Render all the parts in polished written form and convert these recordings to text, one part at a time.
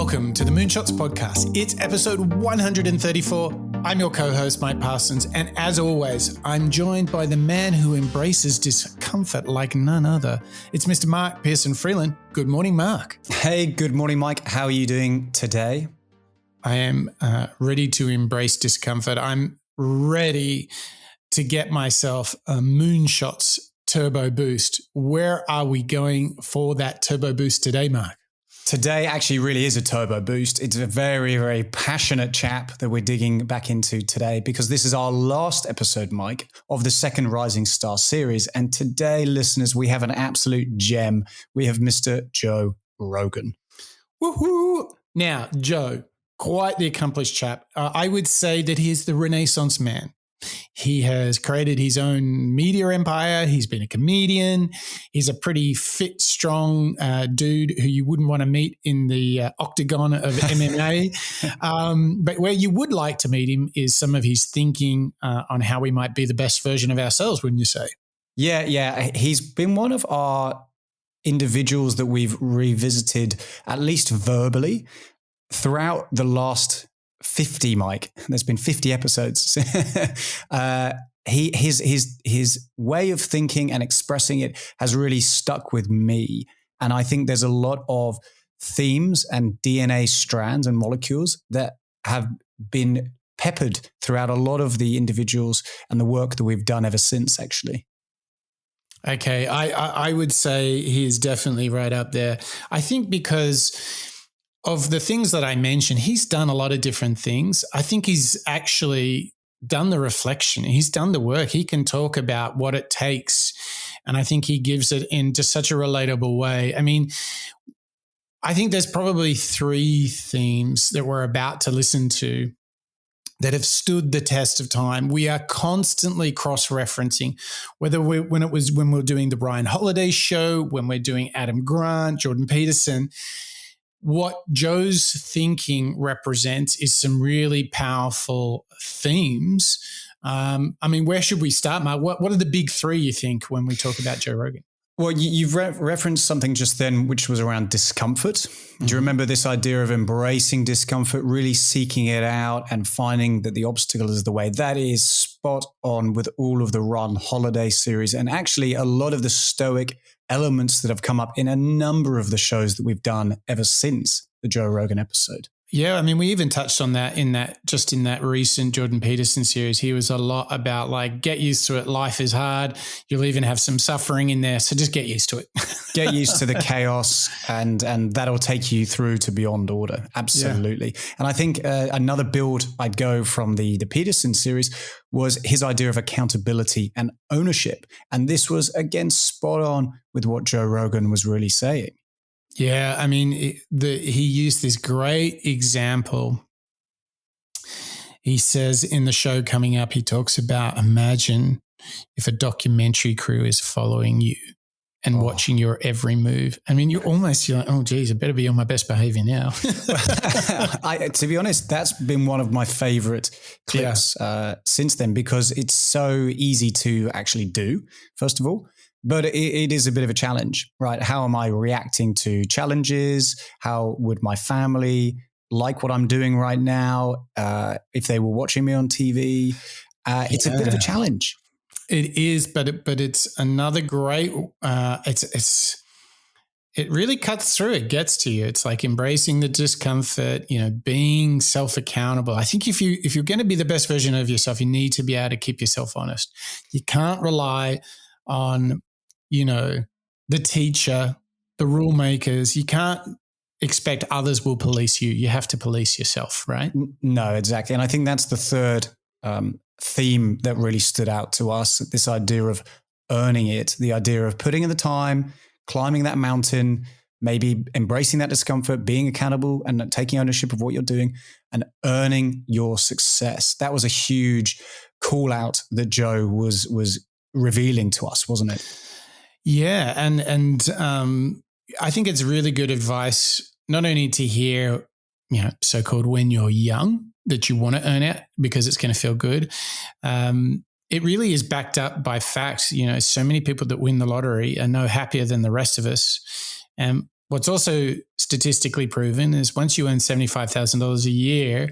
Welcome to the Moonshots Podcast. It's episode 134. I'm your co-host, Mike Parsons, and as always, I'm joined by the man who embraces discomfort like none other. It's Mr. Mark Pearson Freeland. Good morning, Mark. Hey, good morning, Mike. How are you doing today? I am ready to embrace discomfort. I'm ready to get myself a Moonshots turbo boost. Where are we going for that turbo boost today, Mark? Today actually really is a turbo boost. It's a very, very passionate chap that we're digging back into today because this is our last episode, Mike, of the second Rising Star series. And today, listeners, we have an absolute gem. We have Mr. Joe Rogan. Woohoo! Now, Joe, quite the accomplished chap. I would say that he is the Renaissance man. He has created his own media empire. He's been a comedian. He's a pretty fit, strong dude who you wouldn't want to meet in the octagon of MMA. But where you would like to meet him is some of his thinking on how we might be the best version of ourselves, wouldn't you say? Yeah. He's been one of our individuals that we've revisited, at least verbally, throughout the last 50, Mike. There's been 50 episodes. His way of thinking and expressing it has really stuck with me. And I think there's a lot of themes and DNA strands and molecules that have been peppered throughout a lot of the individuals and the work that we've done ever since, actually. Okay, I would say he is definitely right up there. I think because of the things that I mentioned, he's done a lot of different things. I think he's actually done the reflection. He's done the work. He can talk about what it takes. And I think he gives it in just such a relatable way. I mean, I think there's probably three themes that we're about to listen to that have stood the test of time. We are constantly cross-referencing, whether when we're doing the Ryan Holiday show, when we're doing Adam Grant, Jordan Peterson. What Joe's thinking represents is some really powerful themes. I mean, where should we start, Mark? What are the big three, you think, when we talk about Joe Rogan? Well, you've referenced something just then, which was around discomfort. Mm-hmm. Do you remember this idea of embracing discomfort, really seeking it out and finding that the obstacle is the way? That is spot on with all of the Ryan Holiday series and actually a lot of the stoic elements that have come up in a number of the shows that we've done ever since the Joe Rogan episode. Yeah, I mean, we even touched on that in that recent Jordan Peterson series. He was a lot about like, get used to it. Life is hard. You'll even have some suffering in there. So just get used to it. Get used to the chaos and that'll take you through to beyond order. Absolutely. Yeah. And I think another build I'd go from the Peterson series was his idea of accountability and ownership. And this was, again, spot on with what Joe Rogan was really saying. Yeah, I mean, he used this great example. He says in the show coming up, he talks about imagine if a documentary crew is following you and watching your every move. I mean, you're like, oh, geez, I better be on my best behavior now. To be honest, that's been one of my favorite clips since then because it's so easy to actually do, first of all. But it is a bit of a challenge, right? How am I reacting to challenges? How would my family like what I'm doing right now if they were watching me on TV? It's a bit of a challenge. It is, but it's another great. It really cuts through. It gets to you. It's like embracing the discomfort. Being self-accountable. I think if you're going to be the best version of yourself, you need to be able to keep yourself honest. You can't rely on the teacher, the rule makers. You can't expect others will police you. You have to police yourself, right? No, exactly. And I think that's the third theme that really stood out to us, this idea of earning it, the idea of putting in the time, climbing that mountain, maybe embracing that discomfort, being accountable and taking ownership of what you're doing and earning your success. That was a huge call out that Joe was revealing to us, wasn't it? Yeah, and I think it's really good advice not only to hear, so-called when you're young, that you want to earn it because it's going to feel good. It really is backed up by facts. So many people that win the lottery are no happier than the rest of us. And what's also statistically proven is once you earn $75,000 a year,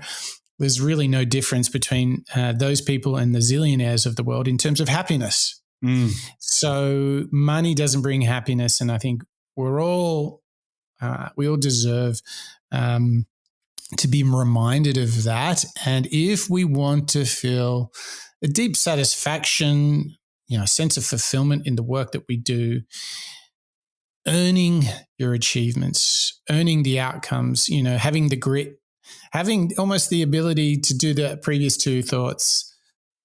there's really no difference between those people and the zillionaires of the world in terms of happiness. So money doesn't bring happiness, and I think we all deserve to be reminded of that. And if we want to feel a deep satisfaction, sense of fulfillment in the work that we do, earning your achievements, earning the outcomes, having the grit, having almost the ability to do the previous two thoughts,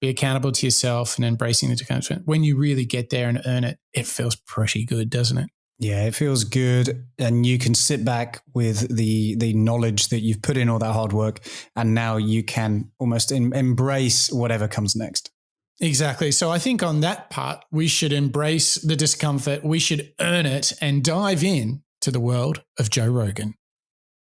be accountable to yourself and embracing the discomfort. When you really get there and earn it, it feels pretty good, doesn't it? Yeah, it feels good. And you can sit back with the knowledge that you've put in all that hard work, and now you can almost embrace whatever comes next. Exactly. So I think on that part, we should embrace the discomfort. We should earn it and dive in to the world of Joe Rogan.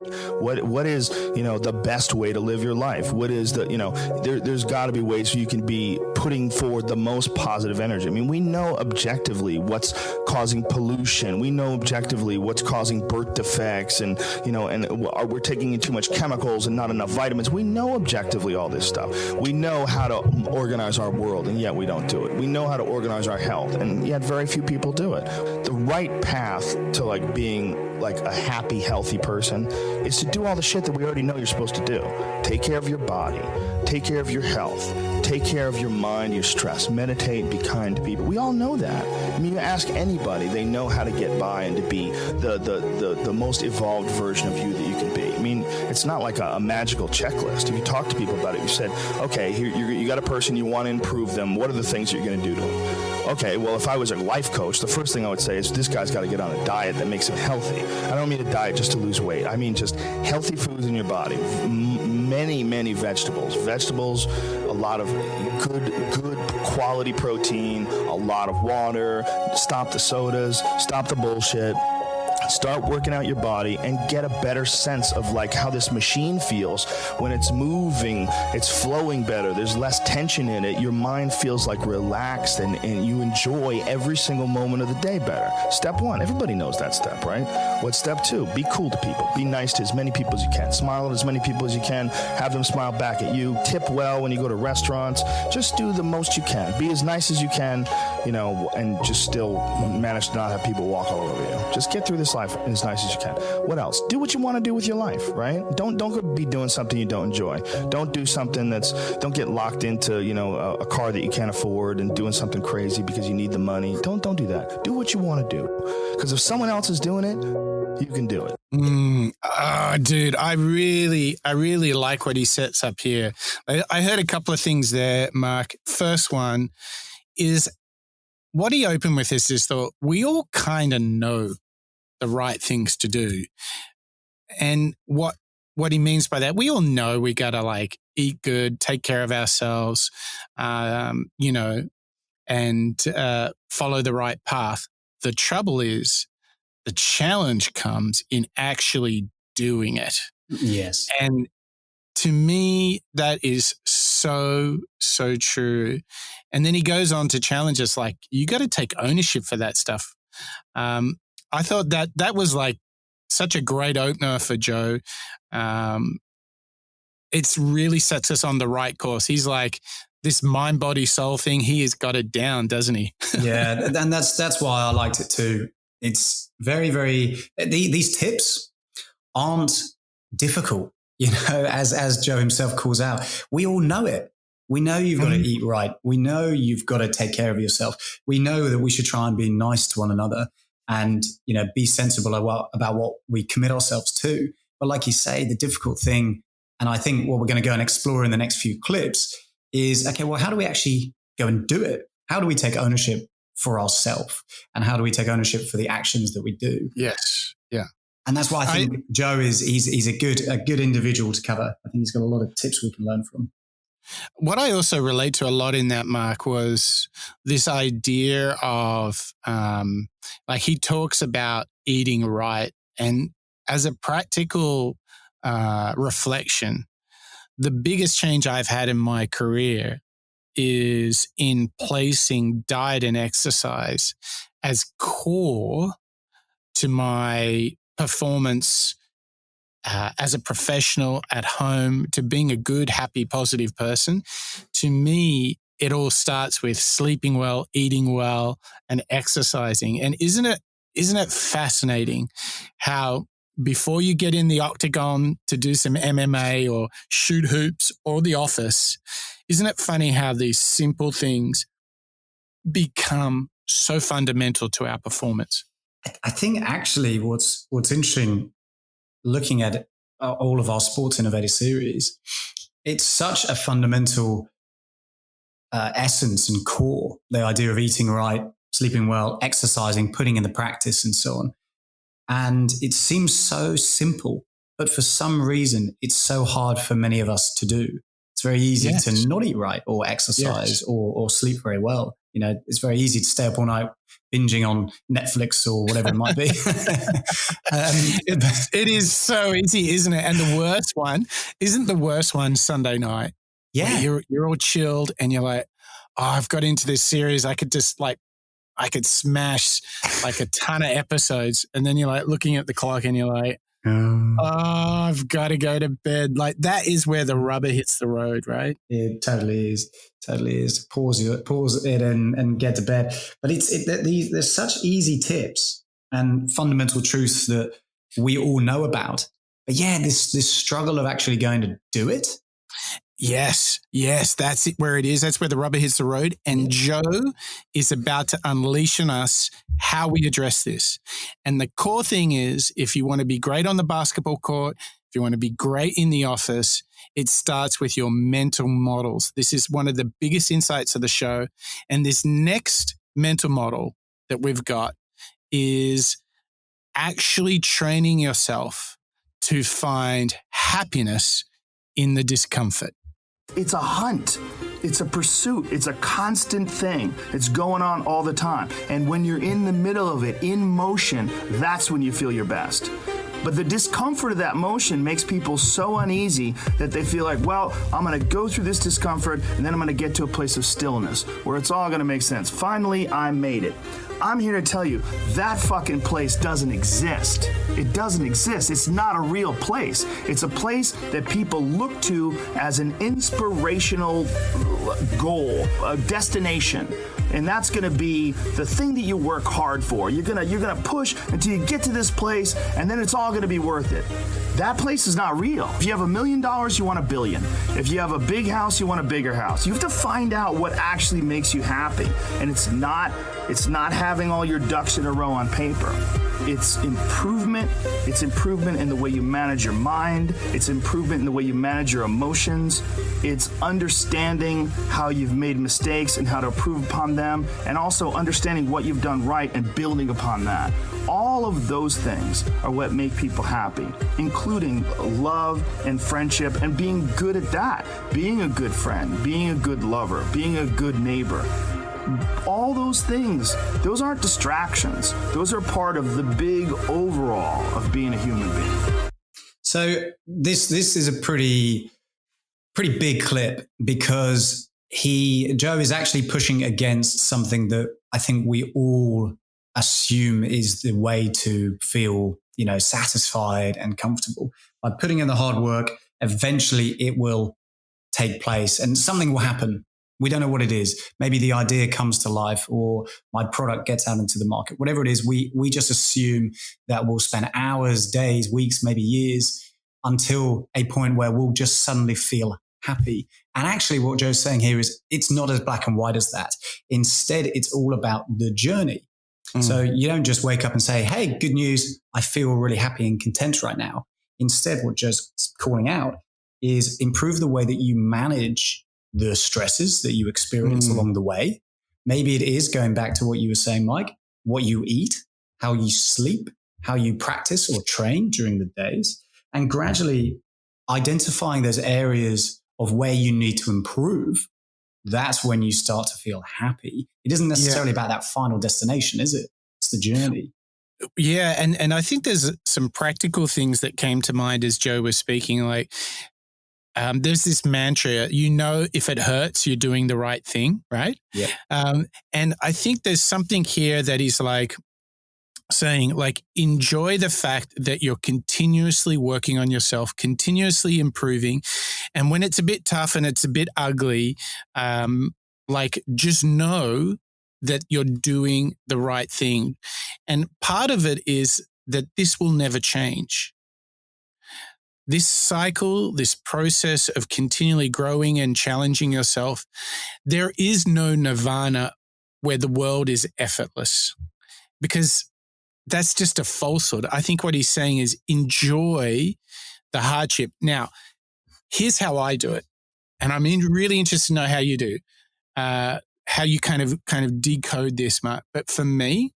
What is, the best way to live your life? What is there's got to be ways you can be putting forward the most positive energy. I mean, we know objectively what's causing pollution. We know objectively what's causing birth defects and we're taking in too much chemicals and not enough vitamins. We know objectively all this stuff. We know how to organize our world, and yet we don't do it. We know how to organize our health, and yet very few people do it. The right path to being a happy, healthy person is to do all the shit that we already know you're supposed to do. Take care of your body, take care of your health, take care of your mind, your stress, meditate, be kind to people. We all know that. I mean, you ask anybody, they know how to get by and to be the most evolved version of you that you can be. I mean, it's not like a magical checklist. If you talk to people about it, you said, okay, here you got a person, you want to improve them. What are the things you're going to do to them? Okay, well, if I was a life coach, the first thing I would say is this guy's got to get on a diet that makes him healthy. I don't mean a diet just to lose weight. I mean just healthy foods in your body. Many vegetables. Vegetables, a lot of good quality protein, a lot of water. Stop the sodas, stop the bullshit. Start working out your body and get a better sense of how this machine feels when it's moving, it's flowing better, there's less tension in it, your mind feels relaxed and you enjoy every single moment of the day better. Step one, everybody knows that step, right? What's step two? Be cool to people. Be nice to as many people as you can. Smile at as many people as you can. Have them smile back at you. Tip well when you go to restaurants. Just do the most you can. Be as nice as you can, and just still manage to not have people walk all over you. Just get through this life as nice as you can. What else? Do what you want to do with your life, right? Don't go be doing something you don't enjoy. Don't do something don't get locked into, a car that you can't afford and doing something crazy because you need the money. Don't do that. Do what you want to do. Because if someone else is doing it, you can do it. Dude, I really like what he sets up here. I heard a couple of things there, Mark. First one is what he opened with is this thought, we all kind of know the right things to do. And what he means by that, we all know we got to eat good, take care of ourselves, and follow the right path. The trouble is the challenge comes in actually doing it. Yes. And to me, that is so true. And then he goes on to challenge us you got to take ownership for that stuff. I thought that was such a great opener for Joe. It really sets us on the right course. He's this mind, body, soul thing. He has got it down, doesn't he? Yeah. And that's why I liked it too. It's very, very, these tips aren't difficult, as Joe himself calls out. We all know it. We know you've got to eat right. We know you've got to take care of yourself. We know that we should try and be nice to one another and, be sensible about what we commit ourselves to. But like you say, the difficult thing, and I think what we're going to go and explore in the next few clips is, okay, well, how do we actually go and do it? How do we take ownership for ourselves? And how do we take ownership for the actions that we do? Yes. Yeah. And that's why I think Joe he's a good individual to cover. I think he's got a lot of tips we can learn from. What I also relate to a lot in that, Mark, was this idea of he talks about eating right. And as a practical reflection, the biggest change I've had in my career is in placing diet and exercise as core to my performance as a professional at home to being a good, happy, positive person, to me, it all starts with sleeping well, eating well, and exercising. And isn't it fascinating how before you get in the octagon to do some MMA or shoot hoops or the office, isn't it funny how these simple things become so fundamental to our performance? I think actually what's interesting looking at all of our Sports Innovator series, it's such a fundamental essence and core, the idea of eating right, sleeping well, exercising, putting in the practice and so on. And it seems so simple, but for some reason, it's so hard for many of us to do. It's very easy to not eat right or exercise or sleep very well. You know, it's very easy to stay up all night binging on Netflix or whatever it might be. It is so easy, isn't it? And the worst one Sunday night? Yeah. You're all chilled and you're like, oh, I've got into this series. I could smash like a ton of episodes. And then you're like looking at the clock and you're like, oh, I've got to go to bed. Like that is where the rubber hits the road, right? It totally is. Totally is. Pause it and get to bed. But there's such easy tips and fundamental truths that we all know about. But yeah, this struggle of actually going to do it. Yes, that's it where it is. That's where the rubber hits the road. And Joe is about to unleash on us how we address this. And the core thing is, if you want to be great on the basketball court, if you want to be great in the office, it starts with your mental models. This is one of the biggest insights of the show. And this next mental model that we've got is actually training yourself to find happiness in the discomfort. It's a hunt. It's a pursuit. It's a constant thing. It's going on all the time. And when you're in the middle of it, in motion, that's when you feel your best. But the discomfort of that motion makes people so uneasy that they feel like, well, I'm going to go through this discomfort and then I'm going to get to a place of stillness where it's all going to make sense. Finally, I made it. I'm here to tell you that fucking place doesn't exist. It doesn't exist. It's not a real place. It's a place that people look to as an inspirational goal, a destination. And that's going to be the thing that you work hard for. You're going to push until you get to this place, and then it's all going to be worth it. That place is not real. If you have $1 million, you want $1 billion. If you have a big house, you want a bigger house. You have to find out what actually makes you happy. And it's not having all your ducks in a row on paper. It's improvement. It's improvement in the way you manage your mind. It's improvement in the way you manage your emotions. It's understanding how you've made mistakes and how to improve upon them, and also understanding what you've done right and building upon that. All of those things are what make people happy, including love and friendship and being good at that, being a good friend, being a good lover, being a good neighbor. All those things, those aren't distractions. Those are part of the big overall of being a human being. So this is a pretty big clip because Joe is actually pushing against something that I think we all assume is the way to feel, satisfied and comfortable. By putting in the hard work, eventually it will take place and something will happen. We don't know what it is. Maybe the idea comes to life or my product gets out into the market. Whatever it is, we just assume that we'll spend hours, days, weeks, maybe years until a point where we'll just suddenly feel happy. And actually what Joe's saying here is it's not as black and white as that. Instead, it's all about the journey. So you don't just wake up and say, hey, good news, I feel really happy and content right now. Instead, what Joe's calling out is improve the way that you manage the stresses that you experience along the way. Maybe it is going back to what you were saying, Mike, what you eat, how you sleep, how you practice or train during the days, and gradually identifying those areas of where you need to improve. That's when you start to feel happy. It isn't necessarily about that final destination, is it? It's the journey. Yeah. And I think there's some practical things that came to mind as Joe was speaking, like, there's this mantra, if it hurts, you're doing the right thing, right? Yeah. And I think there's something here that is like, saying, like, enjoy the fact that you're continuously working on yourself, continuously improving. And when it's a bit tough and it's a bit ugly, like, just know that you're doing the right thing. And part of it is that this will never change. This cycle, this process of continually growing and challenging yourself, there is no nirvana where the world is effortless, because that's just a falsehood. I think what he's saying is enjoy the hardship. Now, here's how I do it. And I'm really interested to know how you do, how you kind of decode this, Mark. But for me,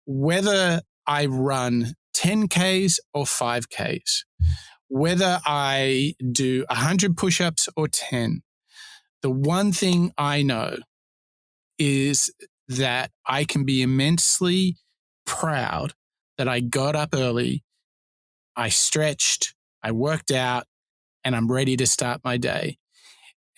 whether I run 10Ks or 5Ks, whether I do 100 push-ups or 10, the one thing I know is that I can be immensely proud that I got up early, I stretched, I worked out, and I'm ready to start my day.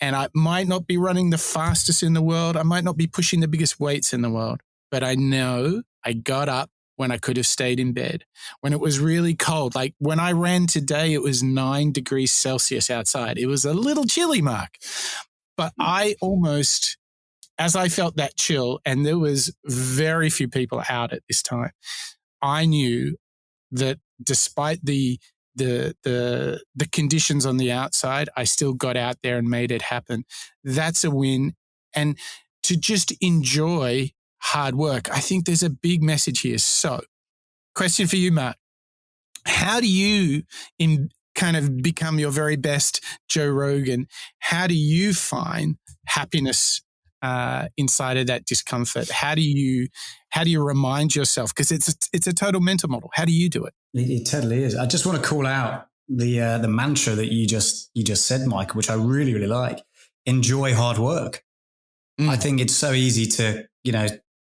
And I might not be running the fastest in the world. I might not be pushing the biggest weights in the world, but I know I got up when I could have stayed in bed, when it was really cold. Like when I ran today, it was 9 degrees Celsius outside. It was a little chilly, Mark. But I almost, as I felt that chill, and there was very few people out at this time, I knew that despite the conditions on the outside, I still got out there and made it happen. That's a win. And to just enjoy hard work, I think there's a big message here. So, question for you, Matt. How do you kind of become your very best Joe Rogan? How do you find happiness inside of that discomfort? How do you remind yourself? Because it's a total mental model. How do you do it? It totally is. I just want to call out the mantra that you just said, Mike, which I really, really like. Enjoy hard work. I think it's so easy to,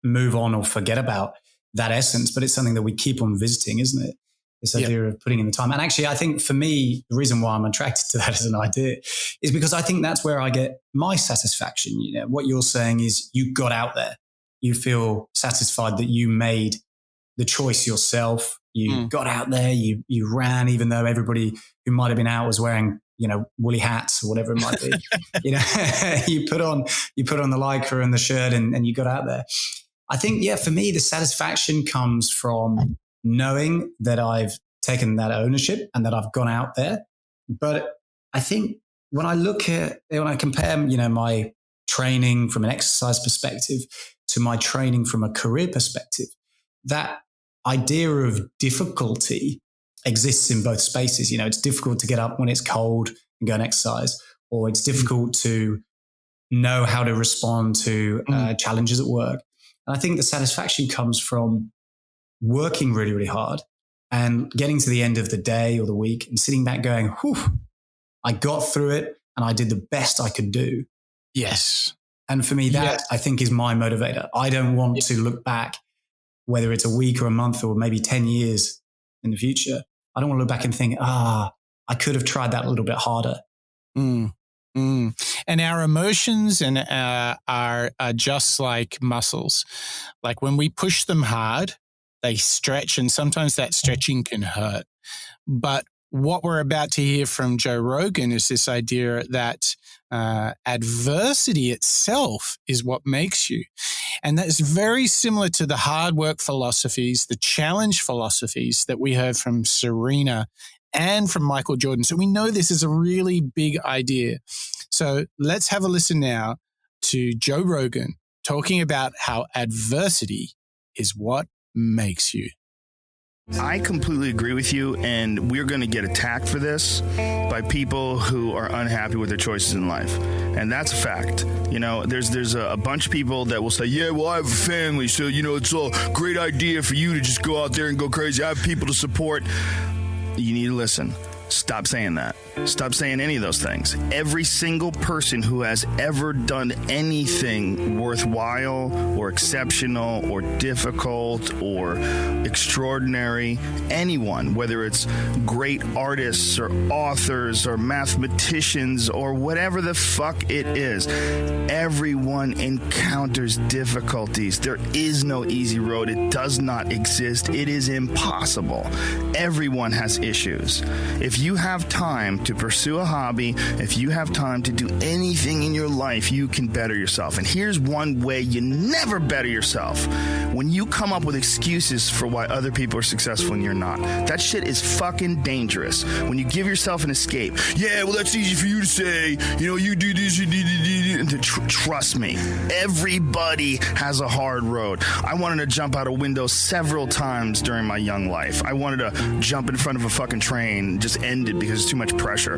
move on or forget about that essence, but it's something that we keep on visiting, isn't it? This idea of putting in the time. And actually, I think for me, the reason why I'm attracted to that as an idea is because I think that's where I get my satisfaction. What you're saying is you got out there. You feel satisfied that you made the choice yourself. You got out there, you ran, even though everybody who might have been out was wearing, woolly hats or whatever it might be. You put on the lycra and the shirt and you got out there. I think, for me, the satisfaction comes from knowing that I've taken that ownership and that I've gone out there. But I think when I compare, my training from an exercise perspective to my training from a career perspective, that idea of difficulty exists in both spaces. It's difficult to get up when it's cold and go and exercise, or it's difficult to know how to respond to challenges at work. And I think the satisfaction comes from working really, really hard and getting to the end of the day or the week and sitting back going, whew, I got through it and I did the best I could do. Yes. And for me, that I think is my motivator. I don't want to look back, whether it's a week or a month or maybe 10 years in the future. I don't want to look back and think, I could have tried that a little bit harder. And our emotions and are just like muscles. Like when we push them hard, they stretch, and sometimes that stretching can hurt. But what we're about to hear from Joe Rogan is this idea that adversity itself is what makes you. And that's very similar to the hard work philosophies, the challenge philosophies that we heard from Serena and from Michael Jordan. So we know this is a really big idea. So let's have a listen now to Joe Rogan talking about how adversity is what makes you. I completely agree with you, and we're going to get attacked for this by people who are unhappy with their choices in life. And that's a fact. There's a bunch of people that will say, yeah, well, I have a family, so, it's a great idea for you to just go out there and go crazy. I have people to support. You need to listen. Stop saying that. Stop saying any of those things. Every single person who has ever done anything worthwhile or exceptional or difficult or extraordinary, anyone, whether it's great artists or authors or mathematicians or whatever the fuck it is, everyone encounters difficulties. There is no easy road. It does not exist. It is impossible. Everyone has issues. If you have time to pursue a hobby, if you have time to do anything in your life, you can better yourself. And here's one way you never better yourself. When you come up with excuses for why other people are successful and you're not, that shit is fucking dangerous. When you give yourself an escape, yeah, well, that's easy for you to say, you know, you do this, you do, and trust me, everybody has a hard road. I wanted to jump out a window several times during my young life. I wanted to jump in front of a fucking train, just ended because it's too much pressure.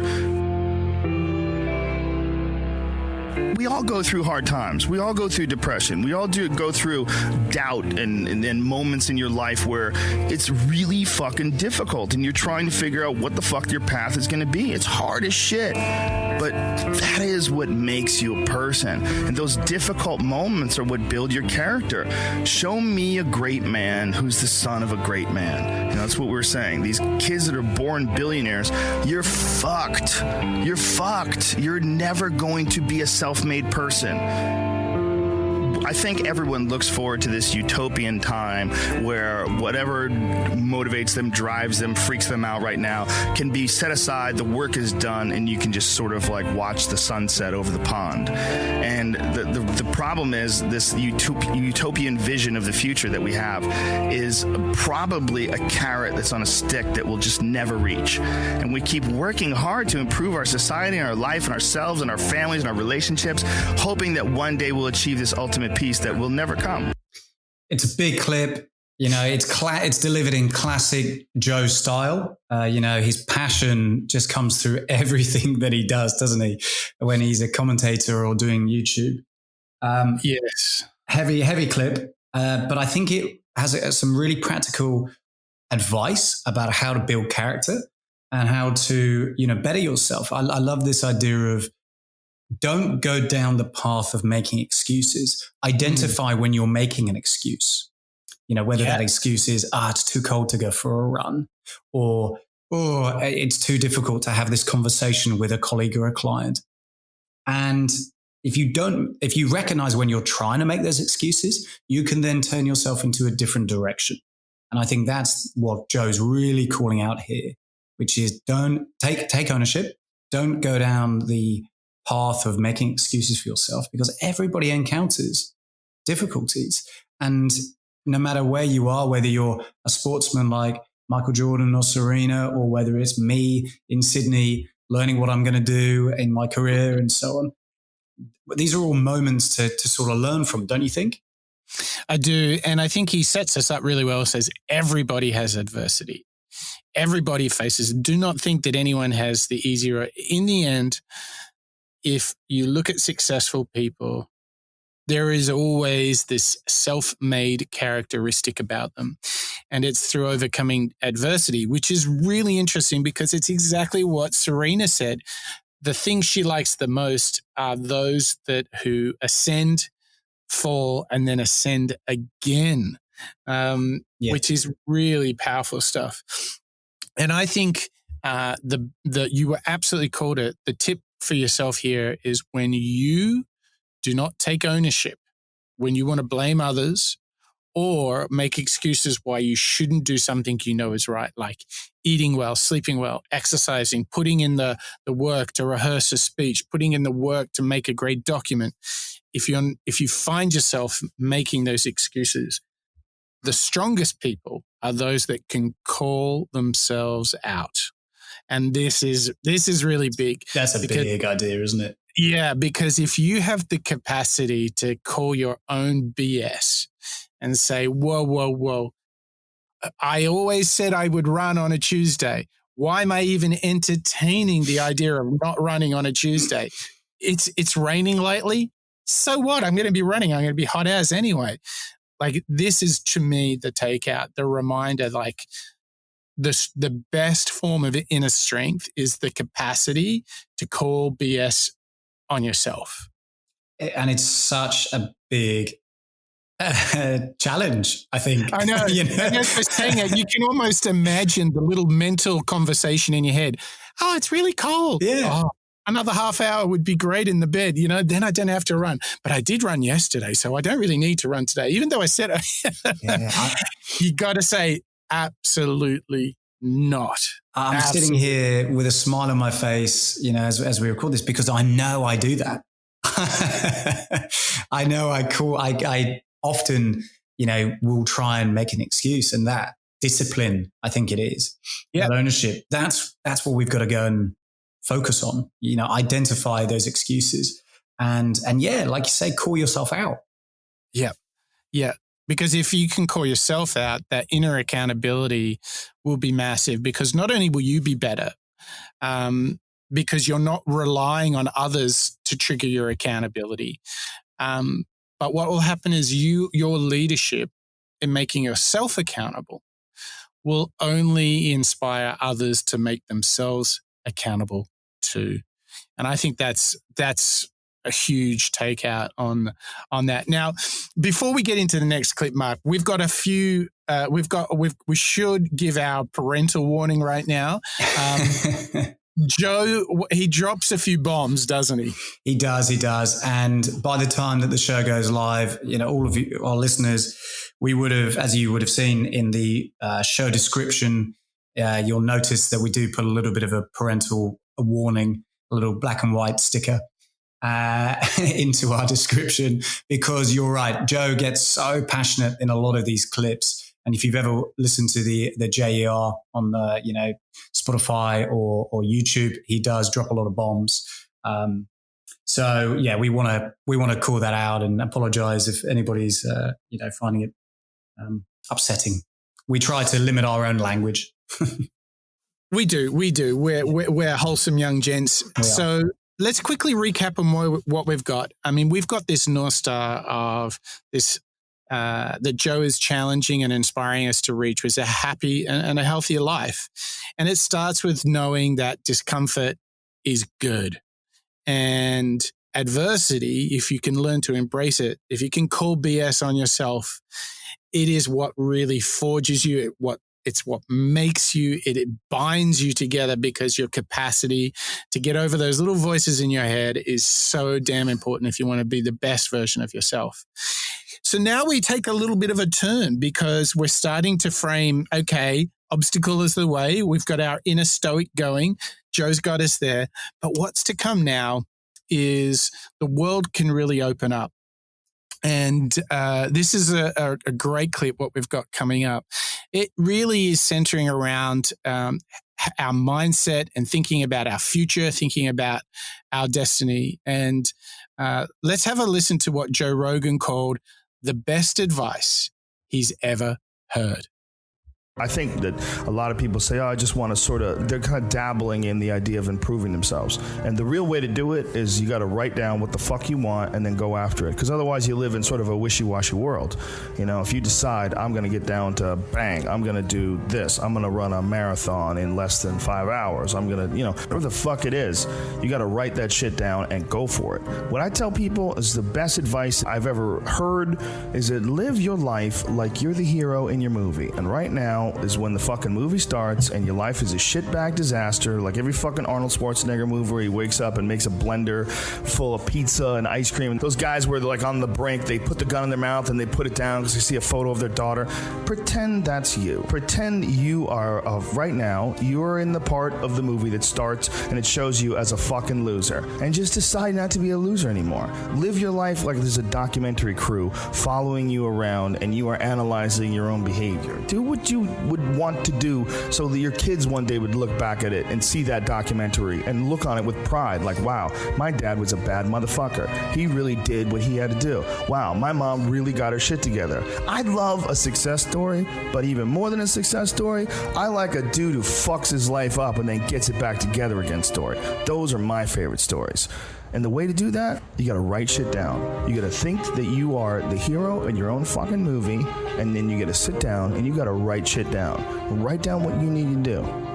We all go through hard times. We all go through depression. We all go through doubt and moments in your life where it's really fucking difficult and you're trying to figure out what the fuck your path is going to be. It's hard as shit. But that is what makes you a person. And those difficult moments are what build your character. Show me a great man who's the son of a great man. You know, that's what we're saying. These kids that are born billionaires, you're fucked. You're fucked. You're never going to be a self-made person. I think everyone looks forward to this utopian time where whatever motivates them, drives them, freaks them out right now can be set aside, the work is done, and you can just sort of like watch the sunset over the pond. And the problem is this utopian vision of the future that we have is probably a carrot that's on a stick that we'll just never reach. And we keep working hard to improve our society and our life and ourselves and our families and our relationships, hoping that one day we'll achieve this ultimate peace that will never come. It's a big clip. You know, it's delivered in classic Joe style. You know, his passion just comes through everything that he does, doesn't he? When he's a commentator or doing YouTube. Yes. Heavy clip. But I think it has some really practical advice about how to build character and how to, you know, better yourself. I love this idea of don't go down the path of making excuses. Identify when you're making an excuse. You know, whether that excuse is, it's too cold to go for a run, or it's too difficult to have this conversation with a colleague or a client. And if you recognize when you're trying to make those excuses, you can then turn yourself into a different direction. And I think that's what Joe's really calling out here, which is don't take ownership. Don't go down the path of making excuses for yourself, because everybody encounters difficulties. And no matter where you are, whether you're a sportsman like Michael Jordan or Serena, or whether it's me in Sydney learning what I'm going to do in my career and so on, these are all moments to sort of learn from, don't you think? I do. And I think he sets us up really well. Says everybody has adversity. Everybody faces it. Do not think that anyone has the easy road. In the end, if you look at successful people, there is always this self-made characteristic about them. And it's through overcoming adversity, which is really interesting because it's exactly what Serena said. The things she likes the most are those who ascend, fall, and then ascend again, which is really powerful stuff. And I think you were absolutely called it. The tip for yourself here is when you do not take ownership, when you want to blame others or make excuses why you shouldn't do something you know is right, like eating well, sleeping well, exercising, putting in the work to rehearse a speech, putting in the work to make a great document. If you find yourself making those excuses, the strongest people are those that can call themselves out. And this is really big. That's a big idea, isn't it? Yeah, because if you have the capacity to call your own BS and say, whoa, I always said I would run on a Tuesday. Why am I even entertaining the idea of not running on a Tuesday? It's raining lately. So what? I'm going to be running. I'm going to be hot as anyway. Like, this is, to me, the takeout, the reminder, like, the best form of inner strength is the capacity to call BS on yourself. And it's such a big challenge, I think. I know. You know? And as we're saying it, you can almost imagine the little mental conversation in your head. Oh, it's really cold. Yeah. Oh, another half hour would be great in the bed. Then I don't have to run. But I did run yesterday, so I don't really need to run today. Even though I said you got to say, absolutely not. I'm sitting here with a smile on my face, as we record this, because I know I do that. I know I often, will try and make an excuse, and that discipline, I think it is. That ownership. That's what we've got to go and focus on, identify those excuses and like you say, call yourself out. Yeah. Yeah. Because if you can call yourself out, that inner accountability will be massive, because not only will you be better, because you're not relying on others to trigger your accountability. But what will happen is your leadership in making yourself accountable will only inspire others to make themselves accountable too. And I think that's a huge takeout on that. Now, before we get into the next clip, Mark, we've got a few. We should give our parental warning right now. Joe, he drops a few bombs, doesn't he? He does. And by the time that the show goes live, all of you, our listeners, we would have, as you would have seen in the show description, you'll notice that we do put a little bit of a parental warning, a little black and white sticker into our description, because you're right. Joe gets so passionate in a lot of these clips. And if you've ever listened to the JER on the, Spotify or YouTube, he does drop a lot of bombs. So yeah, we want to call that out and apologize if anybody's, finding it upsetting. We try to limit our own language. We do. We're wholesome young gents. So let's quickly recap on what we've got. I mean, we've got this North Star of this that Joe is challenging and inspiring us to reach, was a happy and a healthier life. And it starts with knowing that discomfort is good. And adversity, if you can learn to embrace it, if you can call BS on yourself, it is what really forges you, it's what makes you, it binds you together, because your capacity to get over those little voices in your head is so damn important if you want to be the best version of yourself. So now we take a little bit of a turn, because we're starting to frame, okay, obstacle is the way. We've got our inner stoic going. Joe's got us there. But what's to come now is the world can really open up. And this is a great clip, what we've got coming up. It really is centering around our mindset and thinking about our future, thinking about our destiny. And let's have a listen to what Joe Rogan called the best advice he's ever heard. I think that a lot of people say, I just want to they're kind of dabbling in the idea of improving themselves. And the real way to do it is you got to write down what the fuck you want and then go after it. Because otherwise you live in sort of a wishy-washy world. If you decide I'm going to get down to bang, I'm going to do this, I'm going to run a marathon in less than 5 hours, I'm going to, whatever the fuck it is, you got to write that shit down and go for it. What I tell people is the best advice I've ever heard is that live your life like you're the hero in your movie. And right now is when the fucking movie starts and your life is a shitbag disaster, like every fucking Arnold Schwarzenegger movie where he wakes up and makes a blender full of pizza and ice cream. And those guys where they're like on the brink, they put the gun in their mouth and they put it down because they see a photo of their daughter. Pretend that's you. Pretend you are, right now, you're in the part of the movie that starts and it shows you as a fucking loser. And just decide not to be a loser anymore. Live your life like there's a documentary crew following you around and you are analyzing your own behavior. Do what you would want to do so that your kids one day would look back at it and see that documentary and look on it with pride, like, wow, my dad was a bad motherfucker. He really did what he had to do. Wow, my mom really got her shit together. I love a success story, but even more than a success story, I like a dude who fucks his life up and then gets it back together again story. Those are my favorite stories. And the way to do that, you got to write shit down. You got to think that you are the hero in your own fucking movie, and then you got to sit down and you got to write shit down. Write down what you need to do.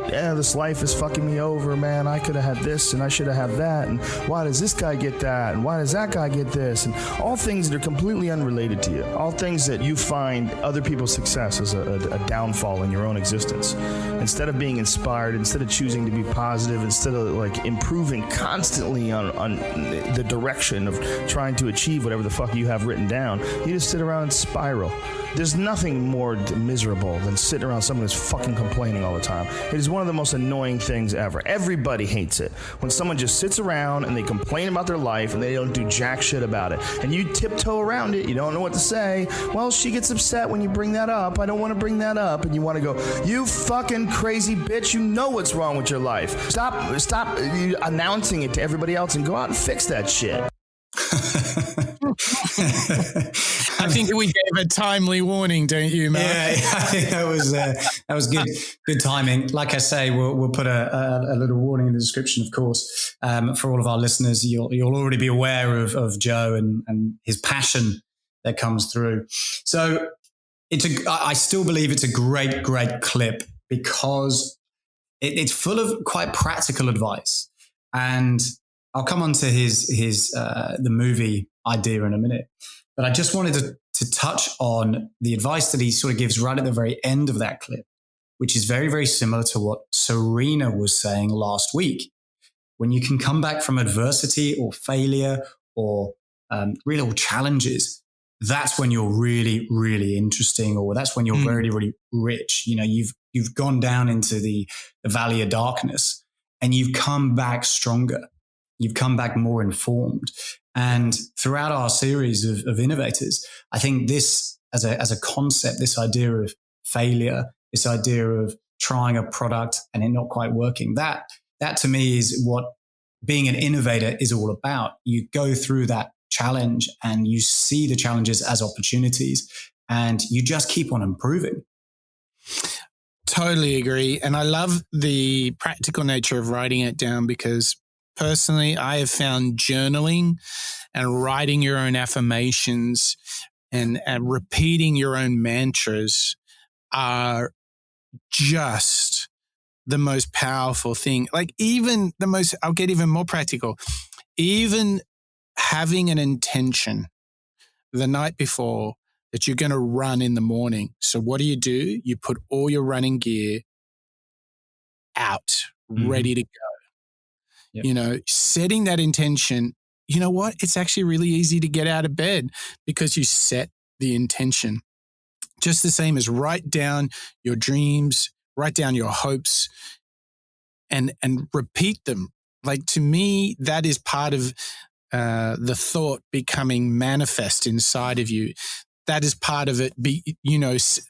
Yeah, this life is fucking me over, man. I could have had this and I should have had that. And why does this guy get that? And why does that guy get this? And all things that are completely unrelated to you. All things that you find other people's success as a downfall in your own existence. Instead of being inspired, instead of choosing to be positive, instead of like improving constantly on the direction of trying to achieve whatever the fuck you have written down, you just sit around and spiral. There's nothing more miserable than sitting around someone who's fucking complaining all the time. It is one of the most annoying things ever. Everybody hates it. When someone just sits around and they complain about their life and they don't do jack shit about it. And you tiptoe around it. You don't know what to say. Well, she gets upset when you bring that up. I don't want to bring that up. And you want to go, you fucking crazy bitch. You know what's wrong with your life. Stop announcing it to everybody else and go out and fix that shit. I think we gave a timely warning, don't you, Mark? Yeah, I think that was good timing. Like I say, we'll put a little warning in the description, of course, for all of our listeners. You'll already be aware of Joe and his passion that comes through. So I still believe it's a great clip because it's full of quite practical advice. And I'll come on to his the movie idea in a minute. But I just wanted to touch on the advice that he sort of gives right at the very end of that clip, which is very, very similar to what Serena was saying last week. When you can come back from adversity or failure or real challenges, that's when you're really, really interesting, or that's when you're really, really rich. You know, you've gone down into the valley of darkness and you've come back stronger. You've come back more informed. And throughout our series of innovators, I think this as a concept, this idea of failure, this idea of trying a product and it not quite working, that to me is what being an innovator is all about. You go through that challenge and you see the challenges as opportunities and you just keep on improving. Totally agree. And I love the practical nature of writing it down because personally, I have found journaling and writing your own affirmations and repeating your own mantras are just the most powerful thing. Like I'll get even more practical. Even having an intention the night before that you're going to run in the morning. So what do? You put all your running gear out, ready to go. Yep. You know, setting that intention, you know what? It's actually really easy to get out of bed because you set the intention. Just the same as write down your dreams, write down your hopes and repeat them. Like to me, that is part of the thought becoming manifest inside of you. That is part of it,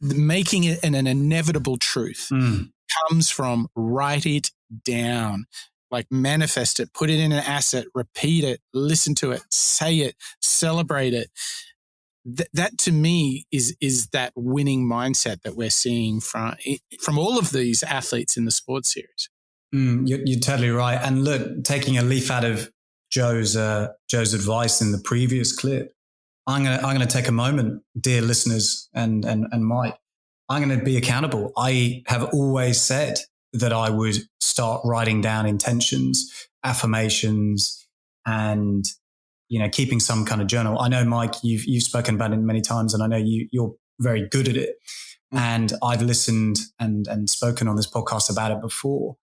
making it an inevitable truth comes from write it down. Like manifest it, put it in an asset, repeat it, listen to it, say it, celebrate it. That to me is that winning mindset that we're seeing from all of these athletes in the sports series. You're totally right. And look, taking a leaf out of Joe's advice in the previous clip, I'm gonna take a moment, dear listeners and Mike. I'm going to be accountable. I have always said that I would start writing down intentions, affirmations, and keeping some kind of journal. I know, Mike, you've spoken about it many times, and I know you're very good at it. And I've listened and spoken on this podcast about it before,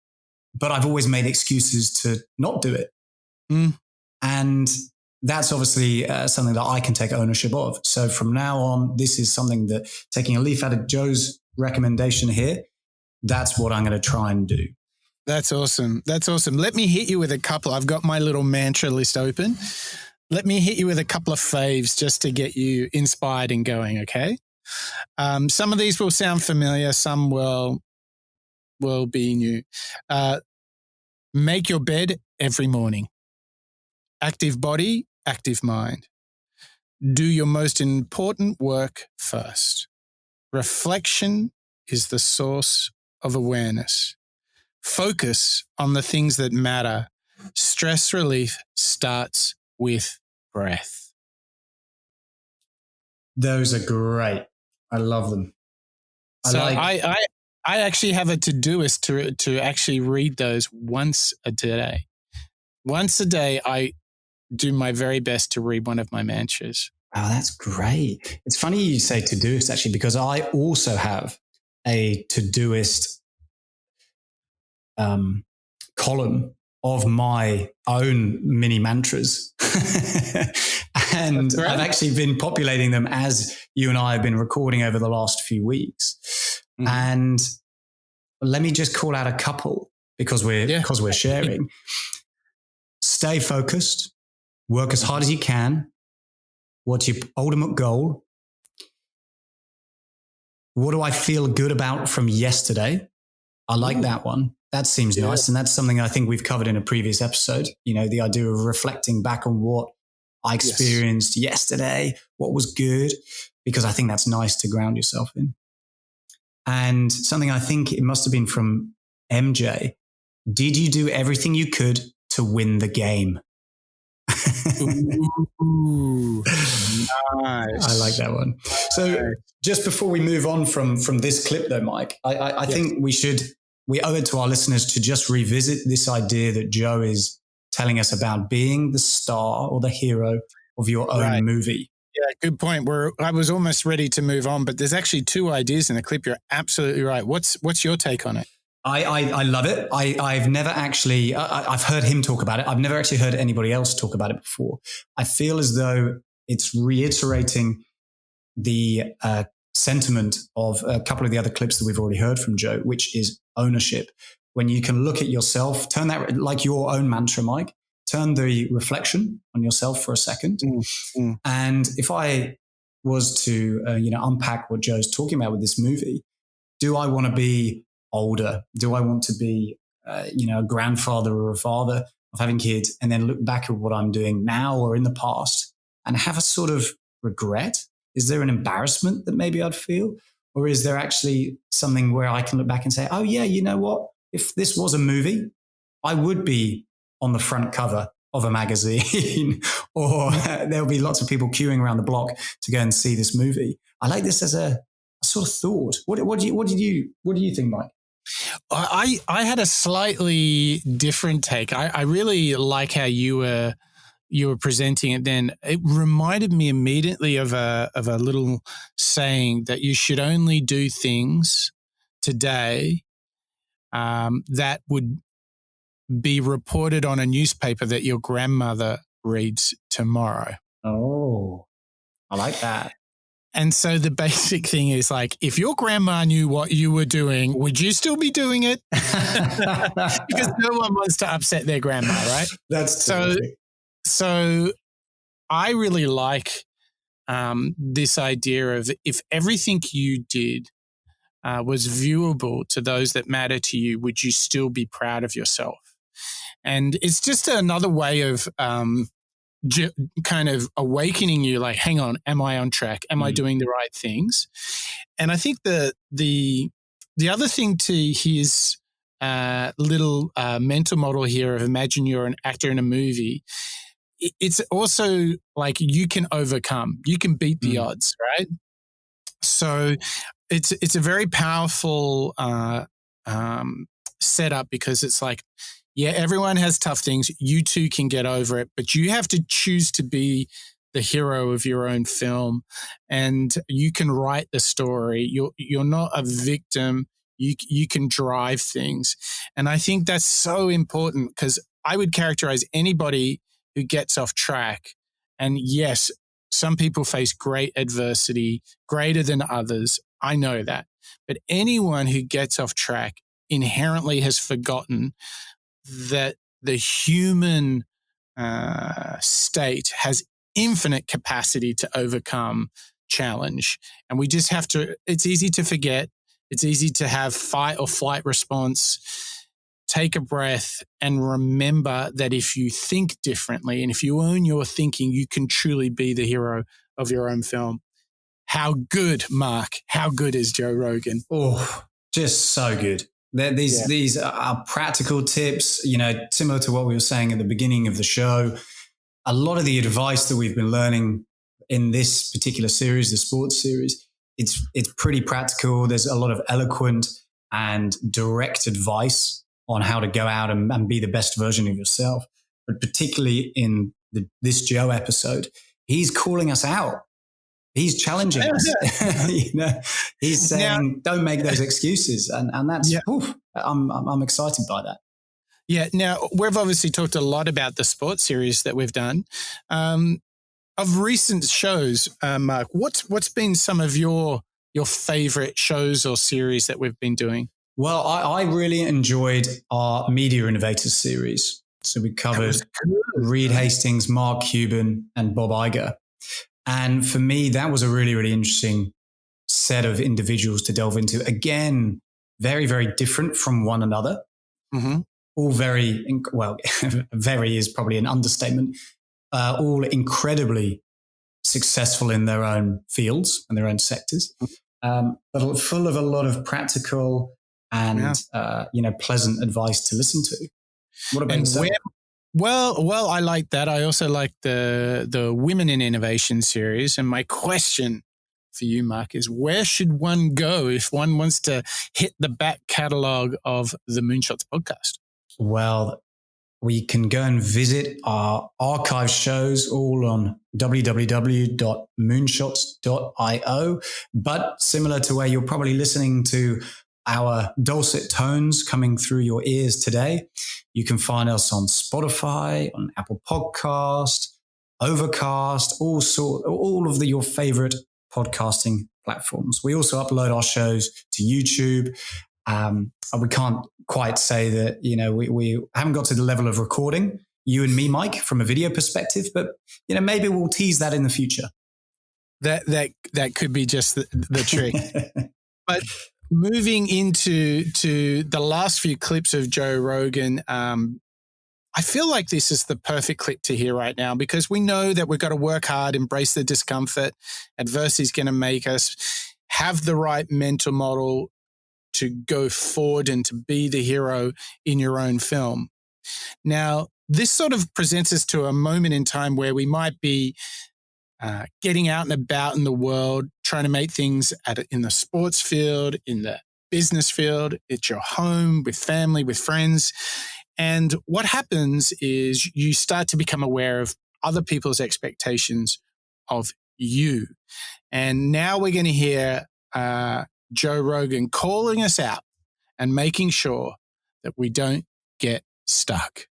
but I've always made excuses to not do it. And that's obviously something that I can take ownership of. So from now on, this is something that, taking a leaf out of Joe's recommendation here, that's what I'm going to try and do. That's awesome. Let me hit you with a couple. I've got my little mantra list open. Let me hit you with a couple of faves just to get you inspired and going, okay? Some of these will sound familiar. Some will be new. Make your bed every morning. Active body, active mind. Do your most important work first. Reflection is the source of awareness. Focus on the things that matter. stress relief starts with breath. Those are great. I love them. I actually have a to-doist to actually read those once a day. Once a day, I do my very best to read one of my mantras. Oh, that's great. It's funny you say to-doist, actually, because I also have a to-doist column of my own mini mantras. And I've actually been populating them as you and I have been recording over the last few weeks. Mm-hmm. And let me just call out a couple because we're sharing. Stay focused, work as hard as you can. What's your ultimate goal? What do I feel good about from yesterday? I like that one. That seems nice. And that's something I think we've covered in a previous episode. You know, the idea of reflecting back on what I experienced yesterday, what was good, because I think that's nice to ground yourself in. And something I think it must have been from MJ. Did you do everything you could to win the game? Ooh, nice. I like that one. So just before we move on from this clip though, Mike, I think we owe it to our listeners to just revisit this idea that Joe is telling us about being the star or the hero of your own movie. Yeah, good point. I was almost ready to move on, but there's actually two ideas in the clip. You're absolutely right. What's your take on it? I love it. I've never actually, I've heard him talk about it. I've never actually heard anybody else talk about it before. I feel as though it's reiterating the sentiment of a couple of the other clips that we've already heard from Joe, which is ownership. When you can look at yourself, turn that like your own mantra, Mike, turn the reflection on yourself for a second. Mm-hmm. And if I was to, unpack what Joe's talking about with this movie, do I want to be older? Do I want to be, a grandfather or a father of having kids and then look back at what I'm doing now or in the past and have a sort of regret? Is there an embarrassment that maybe I'd feel? Or is there actually something where I can look back and say, oh yeah, you know what? If this was a movie, I would be on the front cover of a magazine or there'll be lots of people queuing around the block to go and see this movie. I like this as a sort of thought. What do you think, Mike? I had a slightly different take. I really like how you were presenting it then. It reminded me immediately of a little saying that you should only do things today that would be reported on a newspaper that your grandmother reads tomorrow. Oh, I like that. And so the basic thing is like, if your grandma knew what you were doing, would you still be doing it? Because no one wants to upset their grandma, right? That's terrific. So I really like this idea of if everything you did was viewable to those that matter to you, would you still be proud of yourself? And it's just another way of kind of awakening you, like, hang on, am I on track? Am I doing the right things? And I think the other thing to his little mental model here of imagine you're an actor in a movie, it's also like you can overcome, you can beat the odds, right? So it's a very powerful setup because it's like, yeah, everyone has tough things. You too can get over it, but you have to choose to be the hero of your own film, and you can write the story. You're not a victim. You can drive things, and I think that's so important because I would characterize anybody who gets off track. And yes, some people face great adversity, greater than others. I know that, but anyone who gets off track inherently has forgotten that the human state has infinite capacity to overcome challenge. And we just have to, it's easy to forget. It's easy to have fight or flight response. Take a breath and remember that if you think differently and if you own your thinking, you can truly be the hero of your own film. How good, Mark? How good is Joe Rogan? Oh, just so good. These are practical tips, similar to what we were saying at the beginning of the show. A lot of the advice that we've been learning in this particular series, the sports series, it's pretty practical. There's a lot of eloquent and direct advice on how to go out and be the best version of yourself. But particularly in this Joe episode, he's calling us out. He's challenging us. He's saying, don't make those excuses. And that's, I'm excited by that. Yeah. Now, we've obviously talked a lot about the sports series that we've done. Of recent shows, Mark, what's been some of your favorite shows or series that we've been doing? Well, I really enjoyed our Media Innovators series. So we covered Reed Hastings, Mark Cuban, and Bob Iger. And for me, that was a really, really interesting set of individuals to delve into. Again, very, very different from one another. Mm-hmm. All very, well, very is probably an understatement. All incredibly successful in their own fields and their own sectors, but full of a lot of practical and pleasant advice to listen to. What about yourself? Well, I like that. I also like the Women in Innovation series. And my question for you, Mark, is where should one go if one wants to hit the back catalogue of the Moonshots podcast? Well, we can go and visit our archive shows all on www.moonshots.io. But similar to where you're probably listening to our dulcet tones coming through your ears today, you can find us on Spotify, on Apple Podcast, Overcast, all of your favorite podcasting platforms. We also upload our shows to YouTube. We can't quite say that, we haven't got to the level of recording, you and me, Mike, from a video perspective, but, maybe we'll tease that in the future. That could be just the trick. But moving into the last few clips of Joe Rogan, I feel like this is the perfect clip to hear right now because we know that we've got to work hard, embrace the discomfort. Adversity is going to make us have the right mental model to go forward and to be the hero in your own film. Now, this sort of presents us to a moment in time where we might be getting out and about in the world, trying to make things in the sports field, in the business field, at your home, with family, with friends. And what happens is you start to become aware of other people's expectations of you. And now we're going to hear Joe Rogan calling us out and making sure that we don't get stuck.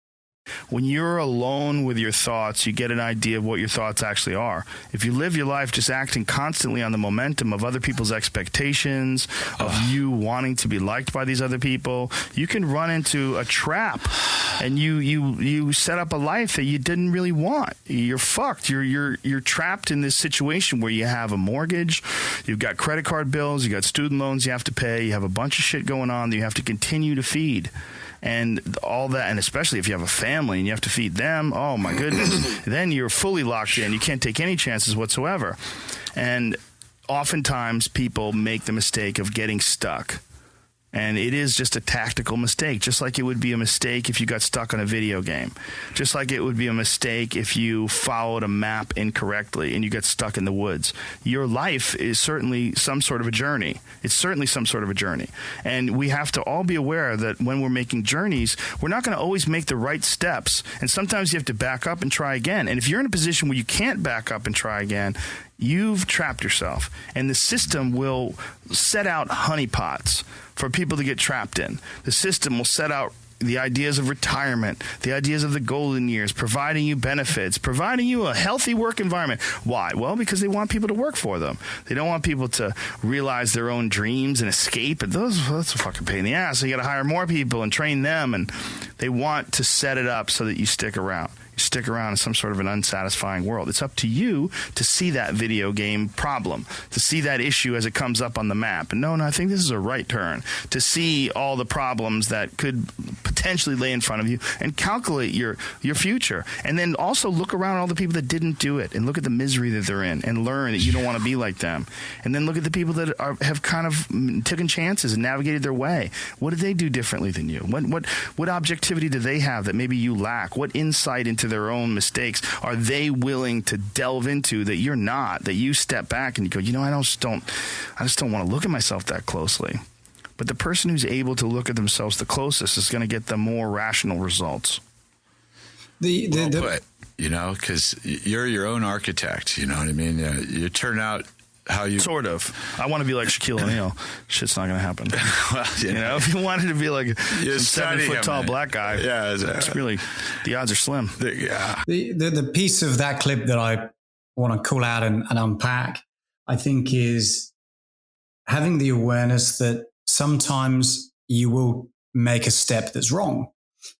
When you're alone with your thoughts, you get an idea of what your thoughts actually are. If you live your life just acting constantly on the momentum of other people's expectations, of you wanting to be liked by these other people, you can run into a trap, and you set up a life that you didn't really want. You're fucked. You're trapped in this situation where you have a mortgage, you've got credit card bills, you got student loans you have to pay, you have a bunch of shit going on that you have to continue to feed. And all that, and especially if you have a family and you have to feed them, oh my goodness, then you're fully locked in. You can't take any chances whatsoever. And oftentimes people make the mistake of getting stuck. And it is just a tactical mistake, just like it would be a mistake if you got stuck on a video game. Just like it would be a mistake if you followed a map incorrectly and you got stuck in the woods. Your life is certainly some sort of a journey. It's certainly some sort of a journey. And we have to all be aware that when we're making journeys, we're not going to always make the right steps. And sometimes you have to back up and try again. And if you're in a position where you can't back up and try again, you've trapped yourself. And the system will set out honeypots for people to get trapped in. The system will set out the ideas of retirement, the ideas of the golden years, providing you benefits, providing you a healthy work environment. Why? Well, because they want people to work for them. They don't want people to realize their own dreams and escape. And that's a fucking pain in the ass. So you got to hire more people and train them. And they want to set it up so that you stick around. Stick around in some sort of an unsatisfying world. It's up to you to see that video game problem, to see that issue as it comes up on the map. And no, I think this is a right turn. To see all the problems that could potentially lay in front of you, and calculate your future. And then also look around all the people that didn't do it, and look at the misery that they're in, and learn that you don't want to be like them. And then look at the people that have kind of taken chances and navigated their way. What did they do differently than you? What objectivity do they have that maybe you lack? What insight into their own mistakes are they willing to delve into that you're not, that you step back and you go, I just don't want to look at myself that closely. But the person who's able to look at themselves the closest is going to get the more rational results. Well put, because you're your own architect, you know what I mean? You turn out how you... Sort of. I want to be like Shaquille O'Neal. Shit's not going to happen. Well, if you wanted to be like a 7-foot tall black guy, it's really, the odds are slim. The piece of that clip that I want to call out and unpack, I think, is having the awareness that sometimes you will make a step that's wrong.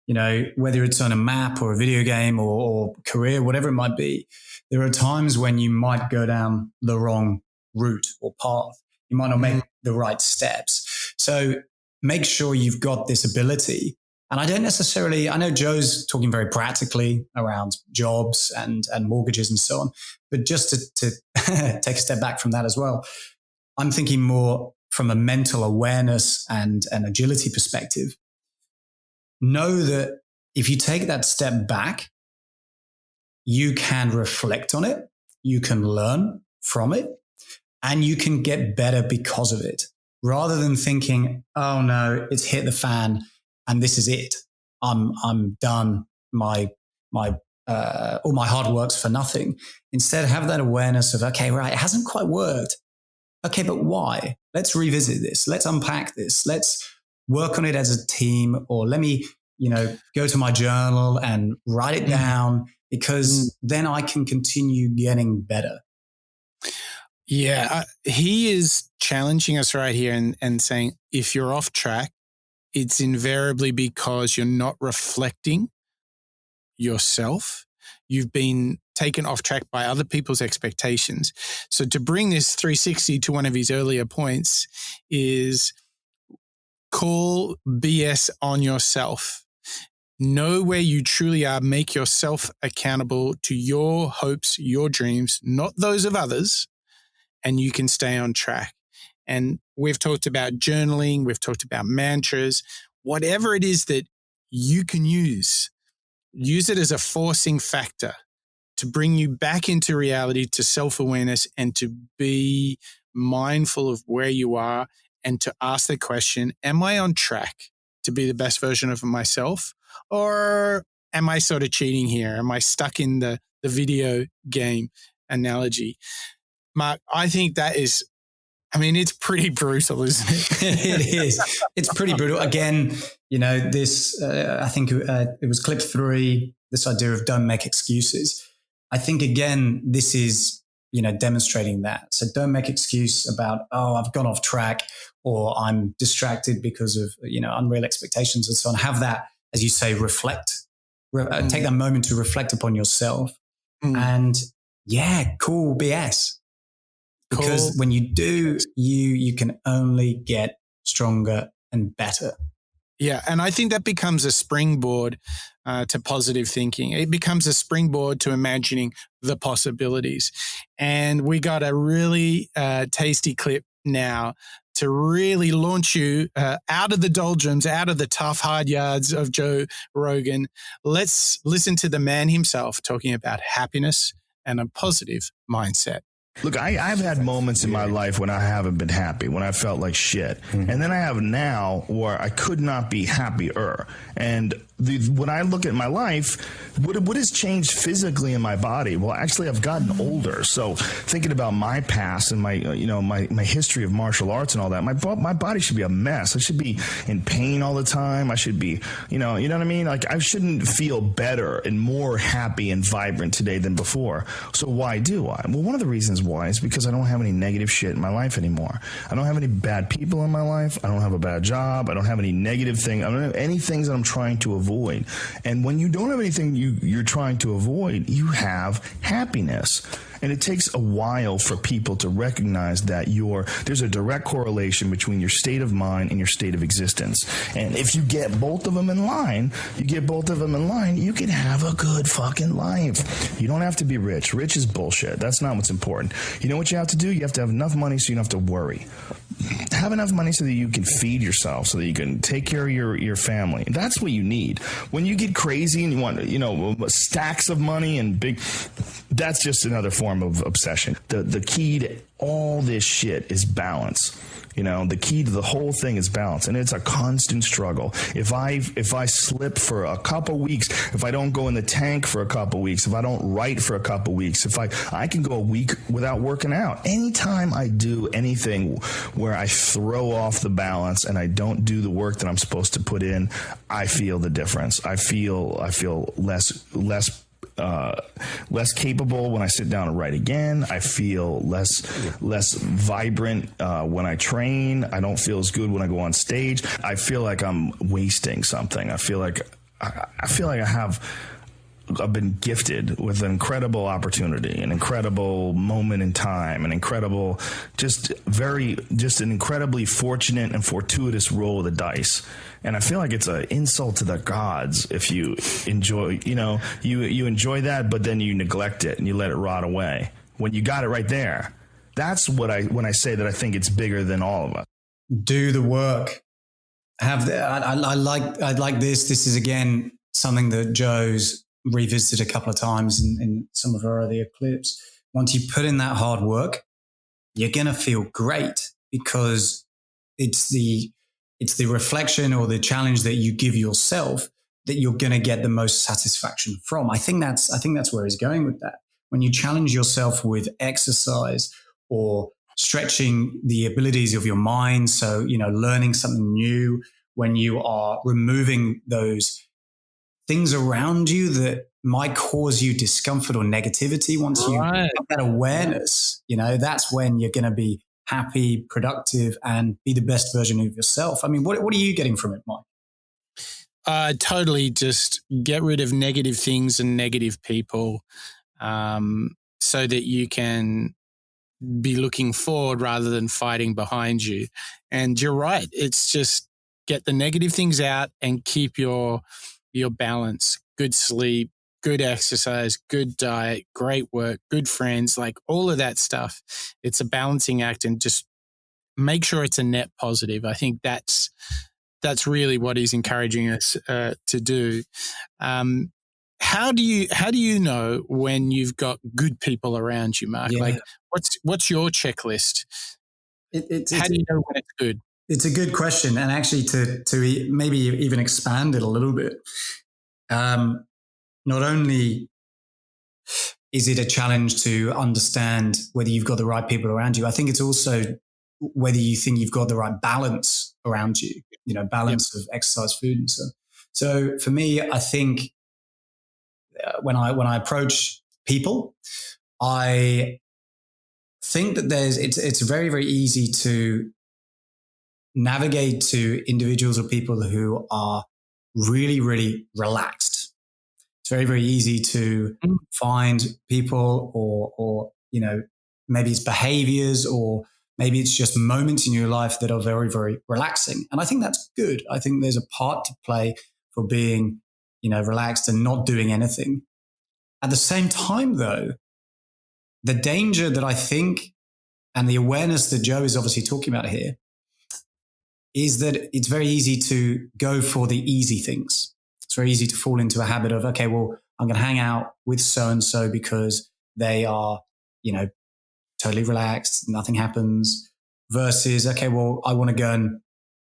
Whether it's on a map or a video game or career, whatever it might be, there are times when you might go down the wrong route or path. You might not make the right steps. So make sure you've got this ability. And I know Joe's talking very practically around jobs and mortgages and so on, but just to take a step back from that as well, I'm thinking more from a mental awareness and an agility perspective. Know that if you take that step back, you can reflect on it, you can learn from it, and you can get better because of it. Rather than thinking, oh no, it's hit the fan and this is it. I'm done. All my hard work's for nothing. Instead, have that awareness of, okay, right, it hasn't quite worked. Okay, but why? Let's revisit this. Let's unpack this. Let's work on it as a team, or let me, go to my journal and write it down, because then I can continue getting better. Yeah, he is challenging us right here and saying, if you're off track, it's invariably because you're not reflecting yourself. You've been taken off track by other people's expectations. So to bring this 360 to one of his earlier points is call BS on yourself. Know where you truly are. Make yourself accountable to your hopes, your dreams, not those of others, and you can stay on track. And we've talked about journaling. We've talked about mantras. Whatever it is that you can use it as a forcing factor to bring you back into reality, to self-awareness, and to be mindful of where you are, and to ask the question, am I on track to be the best version of myself? Or am I sort of cheating here? Am I stuck in the video game analogy? Mark, I think that is, it's pretty brutal, isn't it? It is. It's pretty brutal. Again, this, I think it was clip 3, this idea of don't make excuses. I think, again, this is, demonstrating that. So don't make excuse about, I've gone off track, or I'm distracted because of, unreal expectations and so on. Have that, as you say, reflect. Take that moment to reflect upon yourself. And cool BS. Because when you do, you can only get stronger and better. Yeah, and I think that becomes a springboard to positive thinking. It becomes a springboard to imagining the possibilities. And we got a really tasty clip now to really launch you out of the doldrums, out of the tough, hard yards of Joe Rogan. Let's listen to the man himself talking about happiness and a positive mindset. Look, I've had moments in my life when I haven't been happy, when I felt like shit. And then I have now where I could not be happier. And when I look at my life, what has changed physically in my body? Well, actually, I've gotten older. So thinking about my past and my history of martial arts and all that, my body should be a mess. I should be in pain all the time. I should be, you know what I mean? Like, I shouldn't feel better and more happy and vibrant today than before. So why do I? Well, one of the reasons why is because I don't have any negative shit in my life anymore. I don't have any bad people in my life. I don't have a bad job. I don't have any negative thing. I don't have any things that I'm trying to avoid. And when you don't have anything you're trying to avoid, you have happiness. And it takes a while for people to recognize that there's a direct correlation between your state of mind and your state of existence. And if you get both of them in line, you can have a good fucking life. You don't have to be rich. Rich is bullshit. That's not what's important. You know what you have to do? You have to have enough money so you don't have to worry. Have enough money so that you can feed yourself, so that you can take care of your family. That's what you need. When you get crazy and you want, stacks of money and that's just another form of obsession. The key to all this shit is balance. The key to the whole thing is balance, and it's a constant struggle. If I slip for a couple weeks, if I don't go in the tank for a couple weeks, if I don't write for a couple weeks, if I can go a week without working out. Anytime I do anything where I throw off the balance and I don't do the work that I'm supposed to put in, I feel the difference. I feel less capable when I sit down and write again. I feel less vibrant when I train. I don't feel as good when I go on stage. I feel like I'm wasting something. I feel like I've been gifted with an incredible opportunity, an incredible moment in time, an incredibly fortunate and fortuitous roll of the dice. And I feel like it's an insult to the gods if you enjoy, you enjoy that, but then you neglect it and you let it rot away when you got it right there. That's when I say that I think it's bigger than all of us. Do the work. I like this. This is again something that Joe's revisited a couple of times in some of our earlier clips. Once you put in that hard work, you're going to feel great, because it's the reflection or the challenge that you give yourself that you're going to get the most satisfaction from. I think that's where he's going with that. When you challenge yourself with exercise or stretching the abilities of your mind, so, learning something new, when you are removing those things around you that might cause you discomfort or negativity, once you have that awareness, that's when you're going to be happy, productive, and be the best version of yourself. I mean, what are you getting from it, Mike? Totally just get rid of negative things and negative people, so that you can be looking forward rather than fighting behind you. And you're right. It's just get the negative things out and keep your balance, good sleep, good exercise, good diet, great work, good friends, like all of that stuff. It's a balancing act, and just make sure it's a net positive. I think that's really what he's encouraging us to do. How do you know when you've got good people around you, Mark? Yeah. Like what's your checklist? How do you know when it's good? It's a good question. And actually to maybe even expand it a little bit, not only is it a challenge to understand whether you've got the right people around you, I think it's also whether you think you've got the right balance around you, balance of exercise, food, and so on. So for me, I think when I approach people, I think that it's very, very easy to navigate to individuals or people who are really, really relaxed. It's very, very easy to find people or maybe it's behaviors, or maybe it's just moments in your life that are very, very relaxing. And I think that's good. I think there's a part to play for being, relaxed and not doing anything. At the same time, though, the danger that I think, and the awareness that Joe is obviously talking about here, is that it's very easy to go for the easy things. It's very easy to fall into a habit of, okay, well, I'm going to hang out with so-and-so because they are, totally relaxed, nothing happens, versus, okay, well, I want to go and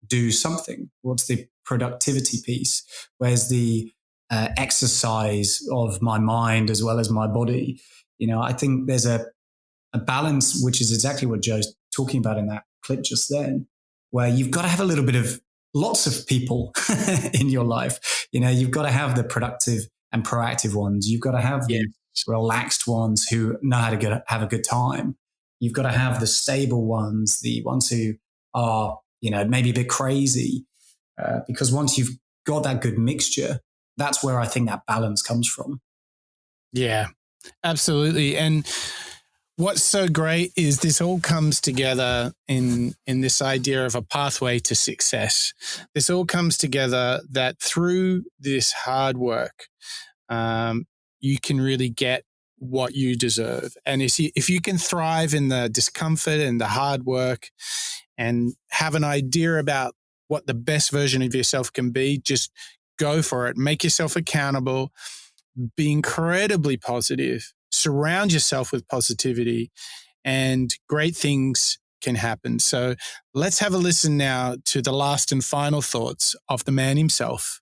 do something. What's the productivity piece? Where's the exercise of my mind as well as my body? I think there's a balance, which is exactly what Joe's talking about in that clip just then, where you've got to have a little bit of lots of people in your life. You've got to have the productive and proactive ones. You've got to have the relaxed ones who know how to have a good time. You've got to have the stable ones, the ones who are, maybe a bit crazy. Because once you've got that good mixture, that's where I think that balance comes from. Yeah, absolutely. And what's so great is this all comes together in this idea of a pathway to success. This all comes together that through this hard work, you can really get what you deserve. And if you can thrive in the discomfort and the hard work and have an idea about what the best version of yourself can be, just go for it. Make yourself accountable. Be incredibly positive. Surround yourself with positivity, and great things can happen. So let's have a listen now to the last and final thoughts of the man himself,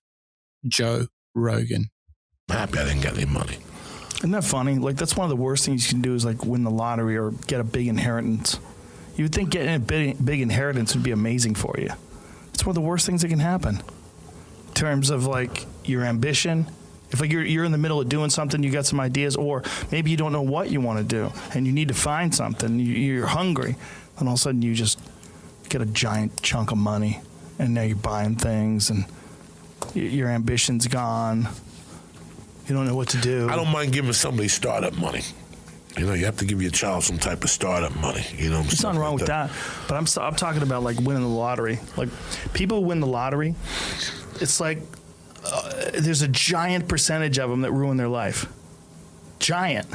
Joe Rogan. I'm happy I didn't get any money. Isn't that funny? Like, that's one of the worst things you can do is like win the lottery or get a big inheritance. You would think getting a big inheritance would be amazing for you. It's one of the worst things that can happen in terms of like your ambition. If like you're in the middle of doing something, you got some ideas, or maybe you don't know what you want to do and you need to find something, you're hungry, and all of a sudden you just get a giant chunk of money and now you're buying things and your ambition's gone. You don't know what to do. I don't mind giving somebody startup money. You know, you have to give your child some type of startup money. You know, there's nothing wrong with that. But I'm talking about like winning the lottery. Like people who win the lottery, it's like there's a giant percentage of them that ruin their life. Giant.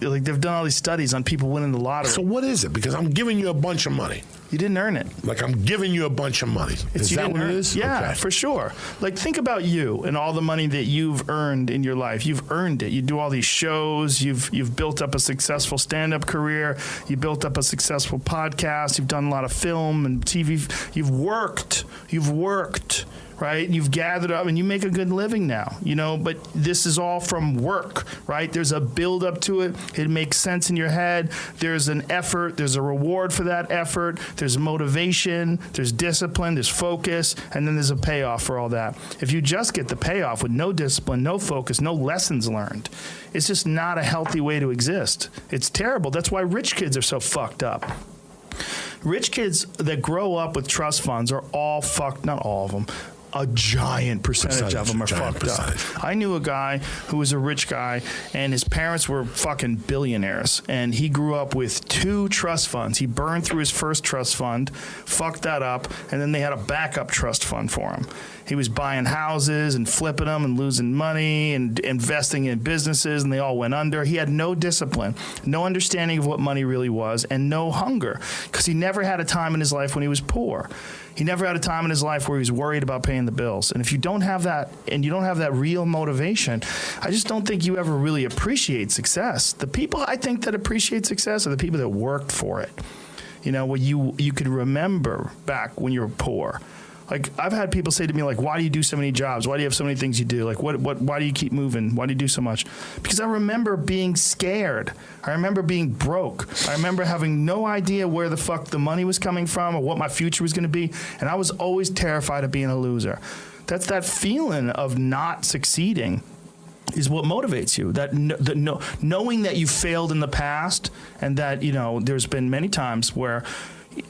Like they've done all these studies on people winning the lottery. So what is it? Because I'm giving you a bunch of money. You didn't earn it. Like I'm giving you a bunch of money. Is that what it is? Yeah, okay. For sure. Like think about you and all the money that you've earned in your life. You've earned it. You do all these shows. You've built up a successful stand-up career. You built up a successful podcast. You've done a lot of film and TV. You've worked. Right? You've gathered up and you make a good living now, you know, but this is all from work, right? There's a build up to it. It makes sense in your head. There's an effort. There's a reward for that effort. There's motivation. There's discipline. There's focus. And then there's a payoff for all that. If you just get the payoff with no discipline, no focus, no lessons learned, it's just not a healthy way to exist. It's terrible. That's why rich kids are so fucked up. Rich kids that grow up with trust funds are all fucked, not all of them. A giant percentage of them are fucked up. I knew a guy who was a rich guy, and his parents were fucking billionaires, and he grew up with 2 trust funds. He burned through his first trust fund, fucked that up, and then they had a backup trust fund for him. He was buying houses and flipping them and losing money and investing in businesses, and they all went under. He had no discipline, no understanding of what money really was, and no hunger, because he never had a time in his life when he was poor. He never had a time in his life where he was worried about paying the bills. And if you don't have that, and you don't have that real motivation, I just don't think you ever really appreciate success. The people I think that appreciate success are the people that worked for it. You know, what you could remember back when you were poor. Like, I've had people say to me, like, why do you do so many jobs? Why do you have so many things you do? Like, why do you keep moving? Why do you do so much? Because I remember being scared. I remember being broke. I remember having no idea where the fuck the money was coming from or what my future was going to be. And I was always terrified of being a loser. That's that feeling of not succeeding is what motivates you. Knowing that you failed in the past, and that, you know, there's been many times where,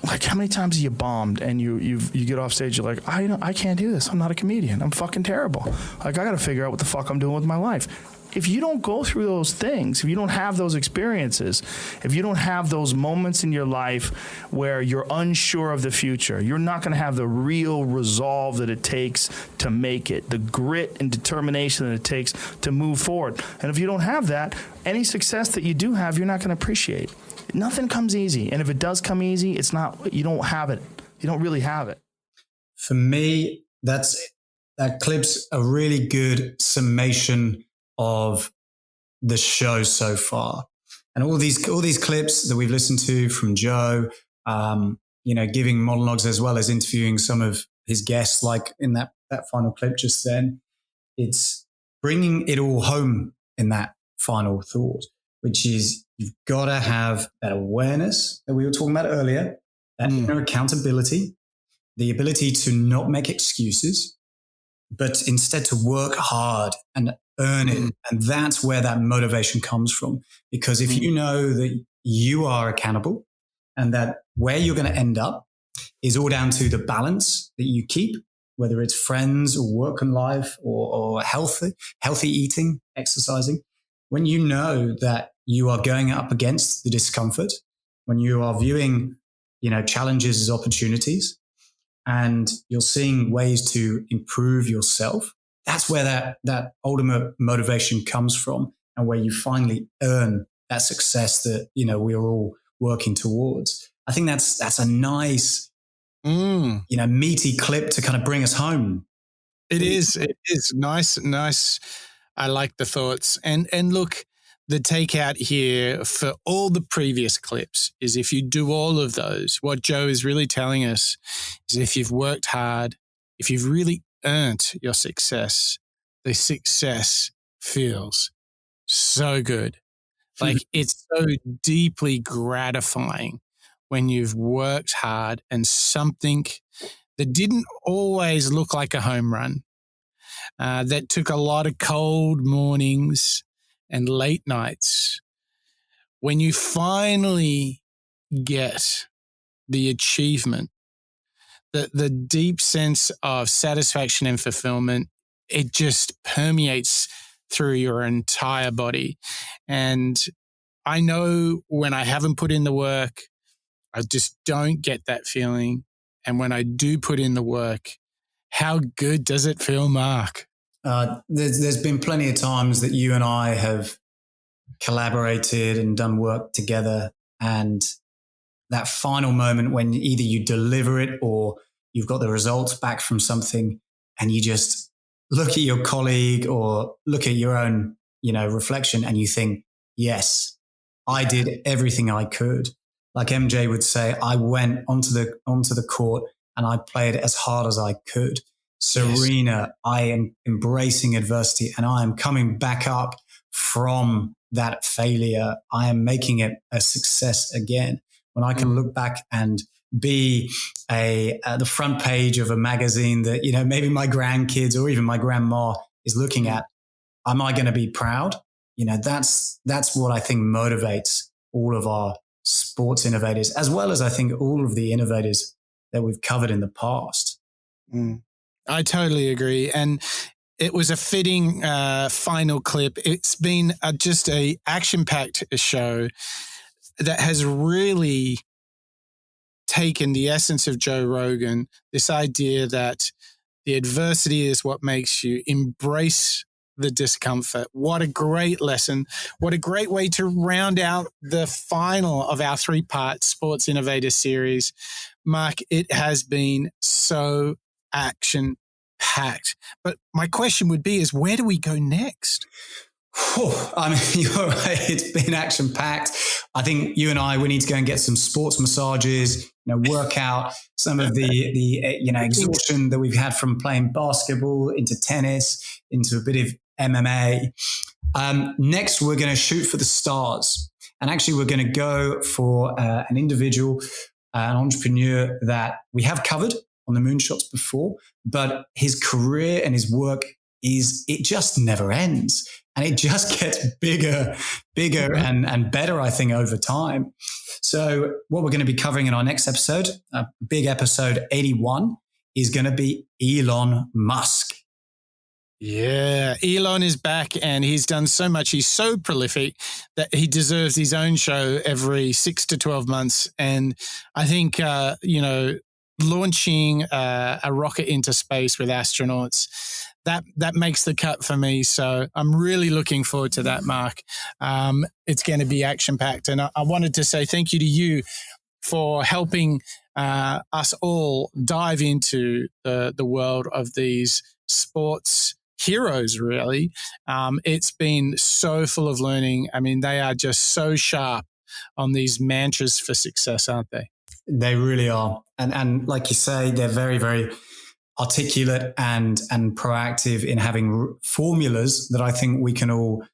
like, how many times have you bombed and you get off stage, you're like, I can't do this. I'm not a comedian. I'm fucking terrible. Like, I got to figure out what the fuck I'm doing with my life. If you don't go through those things, if you don't have those experiences, if you don't have those moments in your life where you're unsure of the future, you're not going to have the real resolve that it takes to make it, the grit and determination that it takes to move forward. And if you don't have that, any success that you do have, you're not going to appreciate. Nothing comes easy. And if it does come easy, it's not, you don't have it. You don't really have it. For me, that clip's a really good summation of the show so far. And all these clips that we've listened to from Joe, you know, giving monologues as well as interviewing some of his guests, like in that final clip just then, it's bringing it all home in that final thought, which is you've got to have that awareness that we were talking about earlier, that inner accountability, the ability to not make excuses, but instead to work hard and earn it. And that's where that motivation comes from. Because if you know that you are accountable and that where you're going to end up is all down to the balance that you keep, whether it's friends or work and life or healthy eating, exercising, when you know that you are going up against the discomfort, when you are viewing, challenges as opportunities, and you're seeing ways to improve yourself, that's where that ultimate motivation comes from, and where you finally earn that success that, we are all working towards. I think that's a nice, meaty clip to kind of bring us home. It is nice. I like the thoughts. And look, the takeout here for all the previous clips is, if you do all of those, what Joe is really telling us is, if you've worked hard, if you've really earned your success, the success feels so good. Like, it's so deeply gratifying when you've worked hard and something that didn't always look like a home run, that took a lot of cold mornings and late nights, when you finally get the achievement, the deep sense of satisfaction and fulfillment, it just permeates through your entire body. And I know when I haven't put in the work, I just don't get that feeling. And when I do put in the work, how good does it feel, Mark? There's been plenty of times that you and I have collaborated and done work together, and that final moment when either you deliver it or you've got the results back from something, and you just look at your colleague or look at your own, reflection, and you think, yes, I did everything I could. Like MJ would say, I went onto the court and I played as hard as I could. Serena, I am embracing adversity and I am coming back up from that failure. I am making it a success again. When I can look back and be the front page of a magazine that, maybe my grandkids or even my grandma is looking at, am I going to be proud? That's what I think motivates all of our sports innovators, as well as I think all of the innovators that we've covered in the past. I totally agree. And it was a fitting final clip. It's been just a action-packed show that has really taken the essence of Joe Rogan, this idea that the adversity is what makes you embrace the discomfort. What a great lesson. What a great way to round out the final of our 3-part Sports Innovator series. Mark, it has been so action-packed. But my question would be is, where do we go next? I mean, you're right. It's been action-packed. I think you and I, we need to go and get some sports massages, work out some of the exhaustion that we've had from playing basketball into tennis, into a bit of MMA. Next, we're going to shoot for the stars. And actually, we're going to go for an individual, an entrepreneur that we have covered on the Moonshots before, but his career and his work it just never ends. And it just gets bigger and better, I think, over time. So what we're going to be covering in our next episode, big episode 81, is going to be Elon Musk. Yeah, Elon is back and he's done so much. He's so prolific that he deserves his own show every 6 to 12 months. And I think, launching a rocket into space with astronauts, that makes the cut for me. So I'm really looking forward to that, Mark. It's going to be action-packed. And I wanted to say thank you to you for helping us all dive into the world of these sports heroes, really. It's been so full of learning. I mean, they are just so sharp on these mantras for success, aren't they? They really are. And like you say, they're very, very articulate and proactive in having formulas that I think we can all,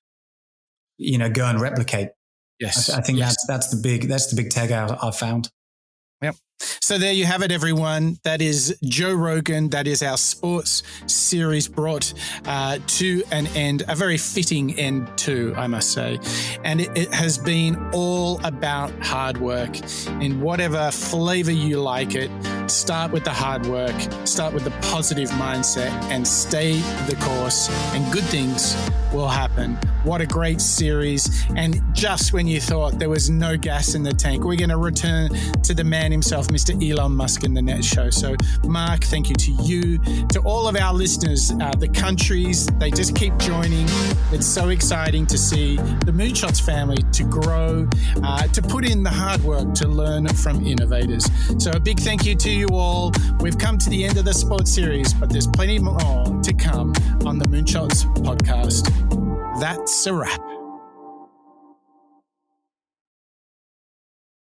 go and replicate. Yes. I think that's the big takeout I've found. Yep. So there you have it, everyone. That is Joe Rogan. That is our sports series brought to an end, a very fitting end too, I must say. And it has been all about hard work in whatever flavor you like it. start with the hard work, start with the positive mindset, and stay the course, and good things will happen. What a great series. And just when you thought there was no gas in the tank, we're going to return to the man himself, Mr. Elon Musk in the next show. So Mark, thank you to you, to all of our listeners, the countries, they just keep joining. It's so exciting to see the Moonshots family to grow, to put in the hard work to learn from innovators. So a big thank you to you all. We've come to the end of the sports series, but there's plenty more to come on the Moonshots podcast. That's a wrap.